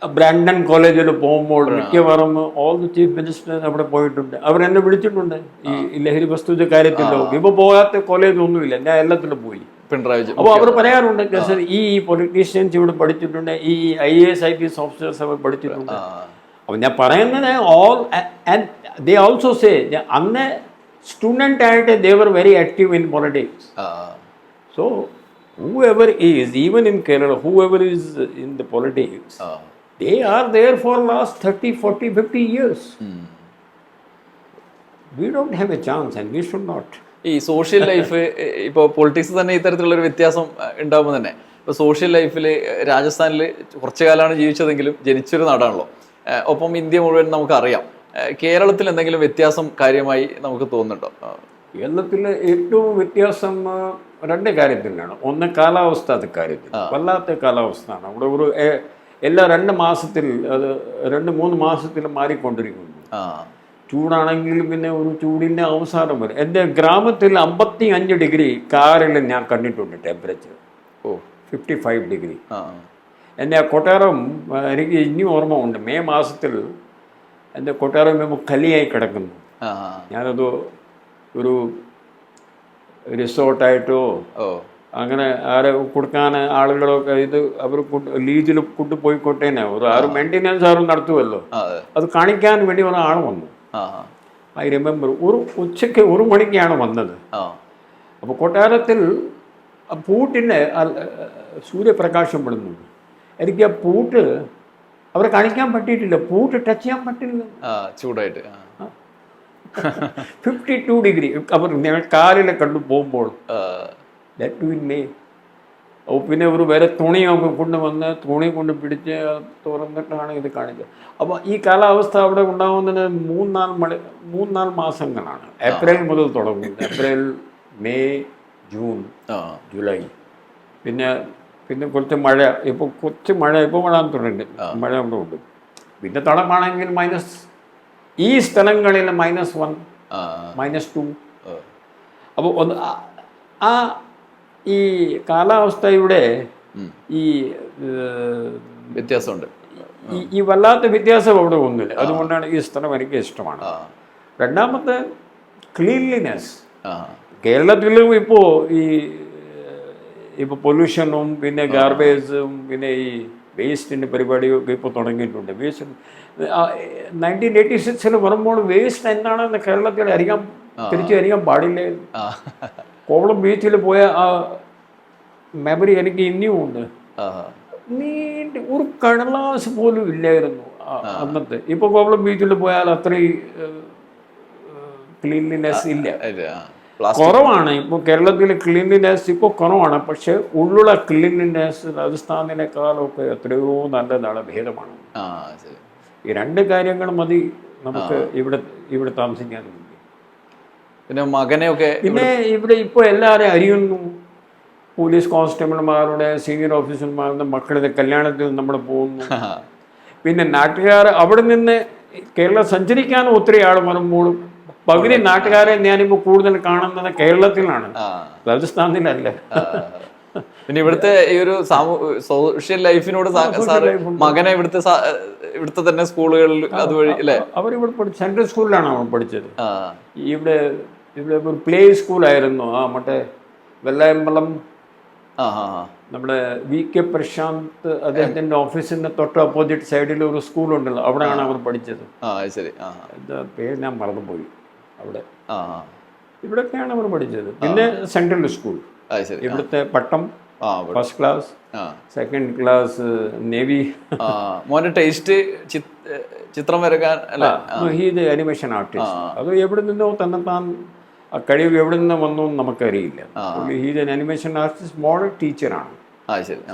ബ്രാൻഡൻ കോളേജിൽ പോകുമ്പോൾ മിക്കവാറും ഓൾ ദി ചീഫ് മിനിസ്റ്റേഴ്സ് അവിടെ പോയിട്ടുണ്ട്. അവരെന്നെ വിളിച്ചിട്ടുണ്ട് ഈ ലഹരി വസ്തുത കാര്യത്തിലോ. ഇപ്പോൾ പോകാത്ത കോളേജ് ഒന്നുമില്ല, ഞാൻ എല്ലാത്തിലും പോയി. അപ്പോൾ അവർ പറയാറുണ്ട് സാർ ഈ പൊളിറ്റീഷ്യൻസ് ഇവിടെ പഠിച്ചിട്ടുണ്ട്, ഈ IAS IPS ഓഫീസേഴ്സ് അവർ പഠിച്ചിട്ടുണ്ട്. അപ്പോൾ ഞാൻ പറയുന്നത് all and they also say അന്ന് സ്റ്റുഡൻ്റ് ആയിട്ട് they were very active in politics. So whoever is, even in Kerala, whoever is in the politics, they are there for last 30, 40, 50 years. We don't have a chance and we should not. ഈ സോഷ്യൽ ലൈഫ് ഇപ്പോൾ പൊളിറ്റിക്സ് തന്നെ ഇത്തരത്തിലുള്ളൊരു വ്യത്യാസം ഉണ്ടാകുമ്പോൾ തന്നെ ഇപ്പോൾ സോഷ്യൽ ലൈഫിൽ രാജസ്ഥാനിൽ കുറച്ചു കാലമാണ് ജീവിച്ചതെങ്കിലും ജനിച്ചൊരു നാടാണല്ലോ. ഒപ്പം ഇന്ത്യ മുഴുവൻ നമുക്കറിയാം. കേരളത്തിൽ എന്തെങ്കിലും വ്യത്യാസം കാര്യമായി നമുക്ക് തോന്നുന്നുണ്ടോ? കേരളത്തിൽ ഏറ്റവും വ്യത്യാസം 2 കാര്യത്തിലാണ്. ഒന്ന് കാലാവസ്ഥ കാര്യത്തിൽ വല്ലാത്ത കാലാവസ്ഥയാണ്. അവിടെ ഒരു എല്ലാ 2 മാസത്തിൽ അത് 2-3 മാസത്തിൽ മാറിക്കൊണ്ടിരിക്കുന്നു. ചൂടാണെങ്കിൽ പിന്നെ ഒരു ചൂടിൻ്റെ അവസാനം വരും. എൻ്റെ ഗ്രാമത്തിൽ 55 ഡിഗ്രി കാറിൽ ഞാൻ കണ്ടിട്ടുണ്ട് ടെമ്പറേച്ചർ. 55 ഡിഗ്രി. എൻ്റെ ആ കൊട്ടാരം എനിക്ക് ഇനിയും ഓർമ്മ ഉണ്ട്. മെയ് മാസത്തിൽ എൻ്റെ കൊട്ടാരം ഇപ്പോൾ കലിയായി കിടക്കുന്നു. ഞാനത് ഒരു റിസോർട്ടായിട്ടോ അങ്ങനെ ആരെ കൊടുക്കാൻ ആളുകളൊക്കെ ഇത് അവർ ലീജിൽ കൊണ്ടുപോയിക്കോട്ടേനെ ഒരു മെയിൻ്റെനൻസ് ആരും നടത്തുമല്ലോ. അത് കാണിക്കാൻ വേണ്ടി ഒരാൾ വന്നു. ഐ റിമെമ്പർ ഉച്ചയ്ക്ക് 1 മണിക്കാണ് വന്നത്. അപ്പോൾ കൊട്ടാരത്തിൽ പൂട്ടിന് സൂര്യപ്രകാശം പെടുന്നുണ്ട്. എനിക്ക് ആ പൂട്ട് അവരെ കാണിക്കാൻ പറ്റിയിട്ടില്ല. പൂട്ട് ടച്ച് ചെയ്യാൻ പറ്റില്ല, ചൂടായിട്ട്. 52 ഡിഗ്രി. അവർ ഞങ്ങൾ കാലിൽ കണ്ടു പോകുമ്പോൾ പിന്നെ ഒരു വേറെ തുണിയൊക്കെ കൊണ്ടുവന്ന് തുണി കൊണ്ട് പിടിച്ച് തുറന്നിട്ടാണ് ഇത് കാണിച്ചത്. അപ്പോൾ ഈ കാലാവസ്ഥ അവിടെ ഉണ്ടാകുന്നതിന് 3-4 മാസങ്ങളാണ്. ഏപ്രിൽ മുതൽ തുടങ്ങും. April, May, June, July. പിന്നെ കുറച്ച് മഴ. ഇപ്പോൾ കുറച്ച് മഴ ഇപ്പോൾ വരാൻ തുടങ്ങി. മഴ അവിടെ ഉണ്ട്. പിന്നെ തണുപ്പാണെങ്കിൽ ഈ സ്ഥലങ്ങളിൽ -1, -2. അപ്പോൾ ഈ കാലാവസ്ഥയുടെ ഈ വ്യത്യാസമുണ്ട്. ഈ വല്ലാത്ത വ്യത്യാസം അവിടെ ഒന്നുമില്ല. അതുകൊണ്ടാണ് ഈ സ്ഥലം എനിക്ക് ഇഷ്ടമാണ്. രണ്ടാമത്തെ ക്ലീൻലിനെസ്. കേരളത്തിലും ഇപ്പോൾ പൊല്യൂഷനും പിന്നെ ഗാർബേജും പിന്നെ ഈ വേസ്റ്റിൻ്റെ പരിപാടിയൊക്കെ ഇപ്പോൾ തുടങ്ങിയിട്ടുണ്ട്. വേസ്റ്റ് 1986 വരുമ്പോൾ വേസ്റ്റ് എന്താണെന്ന് കേരളത്തിൽ തിരിച്ചറിയാൻ പാടില്ലേ. കോവളം ബീച്ചിൽ പോയ ആ മെമ്മറി എനിക്ക് ഇനിയും ഉണ്ട്. ഒരു കടലാസ് പോലും ഇല്ലായിരുന്നു അന്നത്തെ. ഇപ്പോൾ കോവളം ബീച്ചിൽ പോയാൽ അത്രയും ക്ലീൻലിനെസ് ഇല്ല, കുറവാണ്. ഇപ്പോൾ കേരളത്തിലെ ക്ലീൻലിനെസ് ഇപ്പോൾ കുറവാണ്. പക്ഷെ ഉള്ളുള്ള ക്ലീൻലിനെസ് രാജസ്ഥാനിനേക്കാളൊക്കെ എത്രയോ നല്ലതാണ്, ഭേദമാണ്. ഈ 2 കാര്യങ്ങൾ മതി നമുക്ക് ഇവിടെ താമസിക്കാൻ. പിന്നെ മകനെയൊക്കെ പിന്നെ ഇവിടെ ഇപ്പോൾ എല്ലാവരെയും അറിയുന്നു. പോലീസ് കോൺസ്റ്റബിൾമാരുടെ, സീനിയർ ഓഫീസർമാരുടെ മക്കളുടെ കല്യാണത്തിൽ നമ്മൾ പോകുന്നു. പിന്നെ നാട്ടുകാർ അവിടെ നിന്ന് കേരളം സഞ്ചരിക്കാൻ ഒത്തിരി ആൾ വരുമ്പോഴും പകുതി നാട്ടുകാരെ ഞാനിപ്പോൾ കൂടുതൽ കാണുന്നത് കേരളത്തിലാണ്, രാജസ്ഥാനിലല്ല. പിന്നെ ഇവിടുത്തെ ഈ ഒരു സോഷ്യൽ ലൈഫിനോട് മകനെ ഇവിടുത്തെ തന്നെ സ്കൂളുകളിൽ അതുവഴി അല്ലേ? അവരിവിടെ സെൻട്രൽ സ്കൂളിലാണ് അവൻ പഠിച്ചത്. ഇവിടെ ഒരു പ്ലേ സ്കൂളായിരുന്നു. മറ്റേ വെള്ളയമ്പലം നമ്മുടെ VK പ്രശാന്ത് അദ്ദേഹത്തിൻ്റെ ഓഫീസിൻ്റെ തൊട്ട് ഓപ്പോസിറ്റ് സൈഡിൽ ഒരു സ്കൂളുണ്ടല്ലോ, അവിടെയാണ് അവർ പഠിച്ചത്. എന്താ പേര് ഞാൻ മറന്നുപോയി. അവിടെ ഇവിടെയൊക്കെയാണ് അവർ പഠിച്ചത്. പിന്നെ സെൻട്രൽ സ്കൂൾ, ഇവിടുത്തെ Pattom first class, second class navy. മോന്റെ ടേസ്റ്റ് ചിത്രം വരക്കാൻ ഹീത് അനിമേഷൻ ആർട്ടിസ്റ്റ്. അത് എവിടെ നിന്നോ തന്നെത്താൻ കഴിവ് എവിടെ നിന്ന് വന്നു നമുക്കറിയില്ല. ഹീത് അനിമേഷൻ ആർട്ടിസ്റ്റ്, മോഡൽ ടീച്ചറാണ്,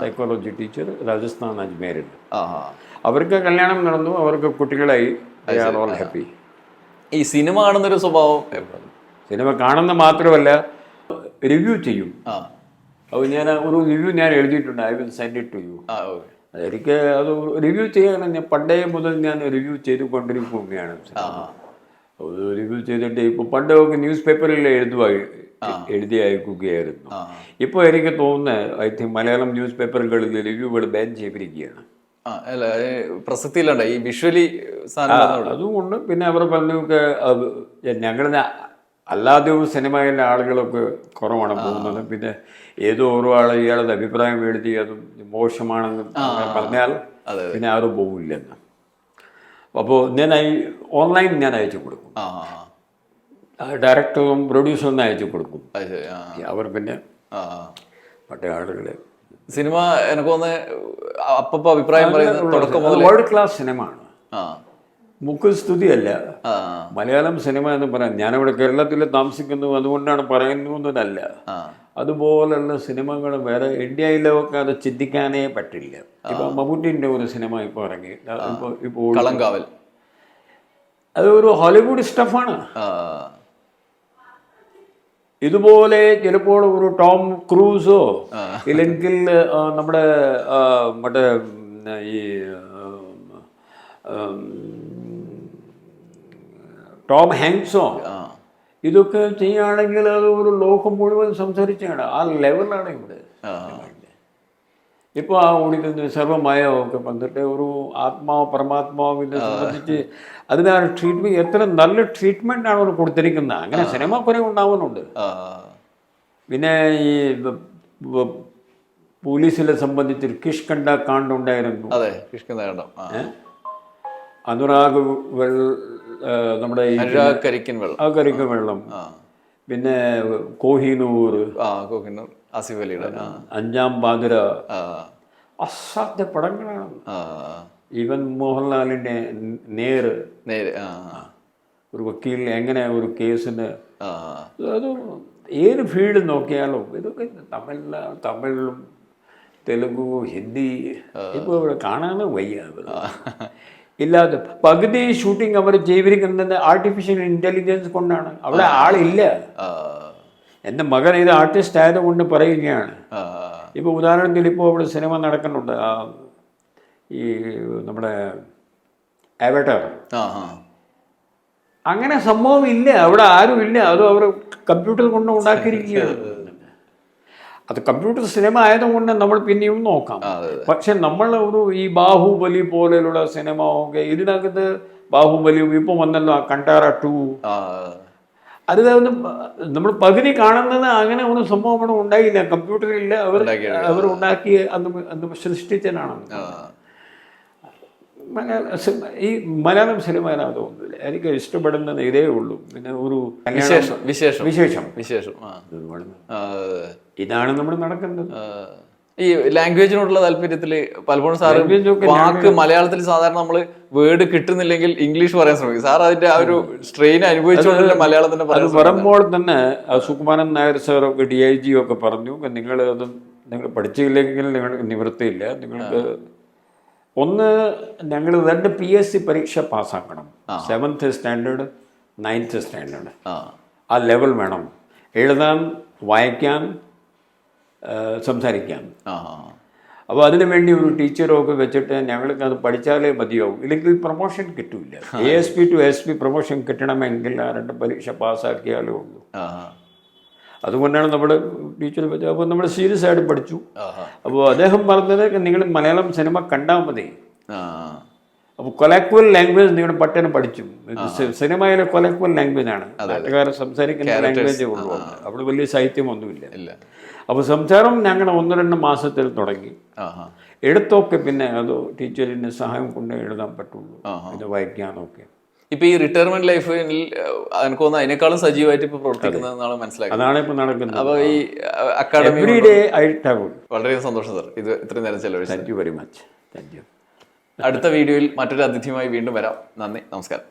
സൈക്കോളജി ടീച്ചർ, രാജസ്ഥാൻ അജ്മേരിൽ. അവർക്ക് കല്യാണം നടന്നു, അവർക്ക് കുട്ടികളായി. All happy. ഈ സിനിമ കാണുന്നൊരു സ്വഭാവം, സിനിമ കാണുന്ന മാത്രമല്ല റിവ്യൂ ചെയ്യും. അത് ഒരു റിവ്യൂ ഞാൻ എഴുതിയിട്ടുണ്ട്. I will send it to you. എനിക്ക് അത് റിവ്യൂ ചെയ്യാൻ ഞാൻ പണ്ടേ മുതൽ ഞാൻ റിവ്യൂ ചെയ്തുകൊണ്ടിരിക്കുകയാണ്. റിവ്യൂ ചെയ്തിട്ട് ഇപ്പോൾ പണ്ടൊക്കെ ന്യൂസ് പേപ്പറിൽ എഴുതി അയക്കുകയായിരുന്നു. ഇപ്പോൾ എനിക്ക് തോന്നുന്നത് ഐ തിങ്ക് മലയാളം ന്യൂസ് പേപ്പറുകളിൽ റിവ്യൂകൾ ബാൻ ചെയ്തിരിക്കുകയാണ്. പ്രസക്തിയിലുണ്ട് ഈ വിഷ്വലി. അതുകൊണ്ട് പിന്നെ അവർ പറഞ്ഞൊക്കെ ഞങ്ങളുടെ അല്ലാതെയും സിനിമയിലെ ആളുകളൊക്കെ കുറവാണ് പോകുന്നത്. പിന്നെ ഏതോ ഓരോ ആൾ ഇയാളുടെ അഭിപ്രായം എഴുതി അത് മോശമാണെന്ന് പറഞ്ഞാൽ പിന്നെ ആരും പോകില്ലെന്ന്. അപ്പോൾ ഞാൻ ഓൺലൈൻ ഞാൻ അയച്ചു കൊടുക്കും. ഡയറക്ടറും പ്രൊഡ്യൂസറും അയച്ചു കൊടുക്കും. അവർ പിന്നെ മറ്റേ ആളുകളെ സിനിമ എനിക്ക് തോന്നുന്നത് അഭിപ്രായം പറയുന്നത് വേൾഡ് ക്ലാസ് സിനിമയാണ്. മുഖസ്തുതിയല്ല മലയാളം സിനിമ എന്ന് പറയാൻ. ഞാനിവിടെ കേരളത്തിൽ താമസിക്കുന്നു അതുകൊണ്ടാണ് പറയുന്നു എന്നല്ല. അതുപോലുള്ള സിനിമകൾ വേറെ ഇന്ത്യയിലൊക്കെ അത് ചിന്തിക്കാനേ പറ്റില്ല. ഇപ്പൊ മമ്മൂട്ടിൻ്റെ ഒരു സിനിമ ഇപ്പോൾ ഇറങ്ങി, ഇപ്പോൾ കളങ്കാവൽ. അതൊരു ഹോളിവുഡ് സ്റ്റഫാണ്. ഇതുപോലെ ചിലപ്പോൾ ഒരു ടോം ക്രൂസോ ഇല്ലെങ്കിൽ നമ്മുടെ മറ്റേ ഈ ടോം ഹാങ്സോ ഇതൊക്കെ ചെയ്യുകയാണെങ്കിൽ അത് ഒരു ലോകം മുഴുവൻ സംസാരിച്ചാണ്. ആ ലെവലാണ് ഇവിടെ. ഇപ്പോൾ ആ ഓടിക്കുന്നത് സർവമായ ഒക്കെ വന്നിട്ട് ഒരു ആത്മാവ് പരമാത്മാവിനെ സംബന്ധിച്ച് അതിനാണ് ട്രീറ്റ്മെൻറ്റ്, എത്ര നല്ല ട്രീറ്റ്മെൻ്റ് ആണ് അവർ കൊടുത്തിരിക്കുന്നത്. അങ്ങനെ സിനിമ കുറെ ഉണ്ടാവുന്നുണ്ട്. പിന്നെ ഈ പോലീസിനെ സംബന്ധിച്ച് കിഷ്കണ്ട കാണ്ട് ഉണ്ടായിരുന്നു. അതെ, കിഷ്കണ്ട കാണ്ഡം. അനുരാഗ് നമ്മുടെ കരിക്കൻ വെള്ളം, പിന്നെ കോഹിനൂർ, ആസിഫ് അലിയുടെ അഞ്ചാം പാതിര, അസാധ്യ പടങ്ങളാണ്. ഈവൻ മോഹൻലാലിന്റെ നേര് ഒരു വക്കീൽ എങ്ങനെ ഒരു കേസിന്, അത് ഏത് ഫീൽഡ് നോക്കിയാലും ഇതൊക്കെ തമിഴിലും തെലുഗു ഹിന്ദി ഇപ്പോൾ ഇവിടെ കാണാനും വയ്യ. ഇല്ലാതെ പകുതി ഷൂട്ടിംഗ് അവർ ചെയ്തിരിക്കുന്നത് ആർട്ടിഫിഷ്യൽ ഇൻ്റലിജൻസ് കൊണ്ടാണ്. അവിടെ ആളില്ല. എൻ്റെ മകൻ ഇത് ആർട്ടിസ്റ്റ് ആയതുകൊണ്ട് പറയുകയാണ്. ഇപ്പോൾ ഉദാഹരണത്തിന് ഇപ്പോൾ അവിടെ സിനിമ നടക്കുന്നുണ്ട്, ഈ നമ്മുടെ അവതാർ. അങ്ങനെ സംഭവം ഇല്ല, അവിടെ ആരും ഇല്ല. അത് അവർ കമ്പ്യൂട്ടർ കൊണ്ട് ഉണ്ടാക്കിയിരിക്കുകയാണ്. അത് കമ്പ്യൂട്ടർ സിനിമ ആയതുകൊണ്ട് നമ്മൾ പിന്നെയും നോക്കാം. പക്ഷെ നമ്മൾ ഒരു ഈ ബാഹുബലി പോലെയുള്ള സിനിമ ഒക്കെ ഇതിനകത്ത്, ബാഹുബലിയും ഇപ്പം വന്നല്ലോ കണ്ടാറ 2, അത് നമ്മൾ പകുതി കാണുന്നത് അങ്ങനെ ഒരു സംഭവം അവിടെ ഉണ്ടായില്ല. കമ്പ്യൂട്ടറില്ല, അവർ ഉണ്ടാക്കി അന്ന് സൃഷ്ടിച്ചതാണ്. ഈ മലയാളം സിനിമയിലാണ് തോന്നുന്നില്ല എനിക്ക് ഇഷ്ടപ്പെടുന്നത് ഇതേ ഉള്ളൂ. പിന്നെ ഒരു വിശേഷം ഇതാണ് നമ്മൾ നടക്കുന്നത്. ഈ ലാംഗ്വേജിനോടുള്ള താല്പര്യത്തില് പലപ്പോഴും സാർ വാക്ക് മലയാളത്തിൽ സാധാരണ നമ്മൾ വേർഡ് കിട്ടുന്നില്ലെങ്കിൽ ഇംഗ്ലീഷ് പറയാൻ ശ്രമിക്കും. സാർ അതിന്റെ ആ ഒരു സ്ട്രെയിൻ അനുഭവിച്ചുകൊണ്ട് മലയാളത്തിന്റെ അത് പറയുമ്പോൾ തന്നെ സുകുമാരൻ നായർ സാർ DIG ഒക്കെ പറഞ്ഞു, നിങ്ങൾ പഠിച്ചില്ലെങ്കിൽ നിങ്ങൾക്ക് നിവൃത്തിയില്ല. നിങ്ങൾക്ക് ഒന്ന്, ഞങ്ങൾ 2 PSC പരീക്ഷ പാസ്സാക്കണം. 7th സ്റ്റാൻഡേർഡ് 9th സ്റ്റാൻഡേർഡ് ആ ലെവൽ വേണം. എഴുതാൻ, വായിക്കാൻ, സംസാരിക്കാൻ. അപ്പോൾ അതിനു വേണ്ടി ഒരു ടീച്ചറൊക്കെ വെച്ചിട്ട് ഞങ്ങൾക്ക് അത് പഠിച്ചാലേ മതിയാവും, ഇല്ലെങ്കിൽ പ്രൊമോഷൻ കിട്ടില്ല. ASP to SP പ്രൊമോഷൻ കിട്ടണമെങ്കിൽ ആ 2 പരീക്ഷ പാസ്സാക്കിയാലേ ഉള്ളൂ. അതുകൊണ്ടാണ് നമ്മുടെ ടീച്ചർ വെച്ചത്. അപ്പോൾ നമ്മൾ സീരിയസ് ആയിട്ട് പഠിച്ചു. അപ്പോൾ അദ്ദേഹം പറഞ്ഞത് നിങ്ങൾ മലയാളം സിനിമ കണ്ടാൽ മതി. അപ്പോൾ കൊലാക്വൽ ലാംഗ്വേജ് നിങ്ങൾ പട്ടണം പഠിച്ചു. സിനിമയിലെ കൊലാക്വൽ ലാംഗ്വേജ് ആണ്, നാട്ടുകാരെ സംസാരിക്കുന്ന ലാംഗ്വേജേ ഉള്ളൂ. അവിടെ വലിയ സാഹിത്യമൊന്നുമില്ല. അപ്പോൾ സംസാരം ഞങ്ങൾ 1-2 മാസത്തിൽ തുടങ്ങി. എഴുത്തൊക്കെ പിന്നെ അത് ടീച്ചറിൻ്റെ സഹായം കൊണ്ട് എഴുതാൻ പറ്റുള്ളൂ, ഇത് വായിക്കാനൊക്കെ. ഇപ്പൊ ഈ റിട്ടയർമെന്റ് ലൈഫിൽ എനിക്ക് തോന്നുന്നു അതിനേക്കാളും സജീവമായിട്ട് ഇപ്പൊ പ്രവർത്തിക്കുന്നതെന്നാണ് മനസ്സിലാക്കുന്നത്. അതാണ് ഇപ്പൊ നടക്കുന്നത്. അപ്പൊ ഈ അക്കാഡമി വളരെ സന്തോഷം സാർ, ഇത് ഇത്രയും നേരം ചെലവഴിച്ചു. Thank you very much. Thank you. അടുത്ത വീഡിയോയിൽ മറ്റൊരു അതിഥിയുമായി വീണ്ടും വരാം. നന്ദി, നമസ്കാരം.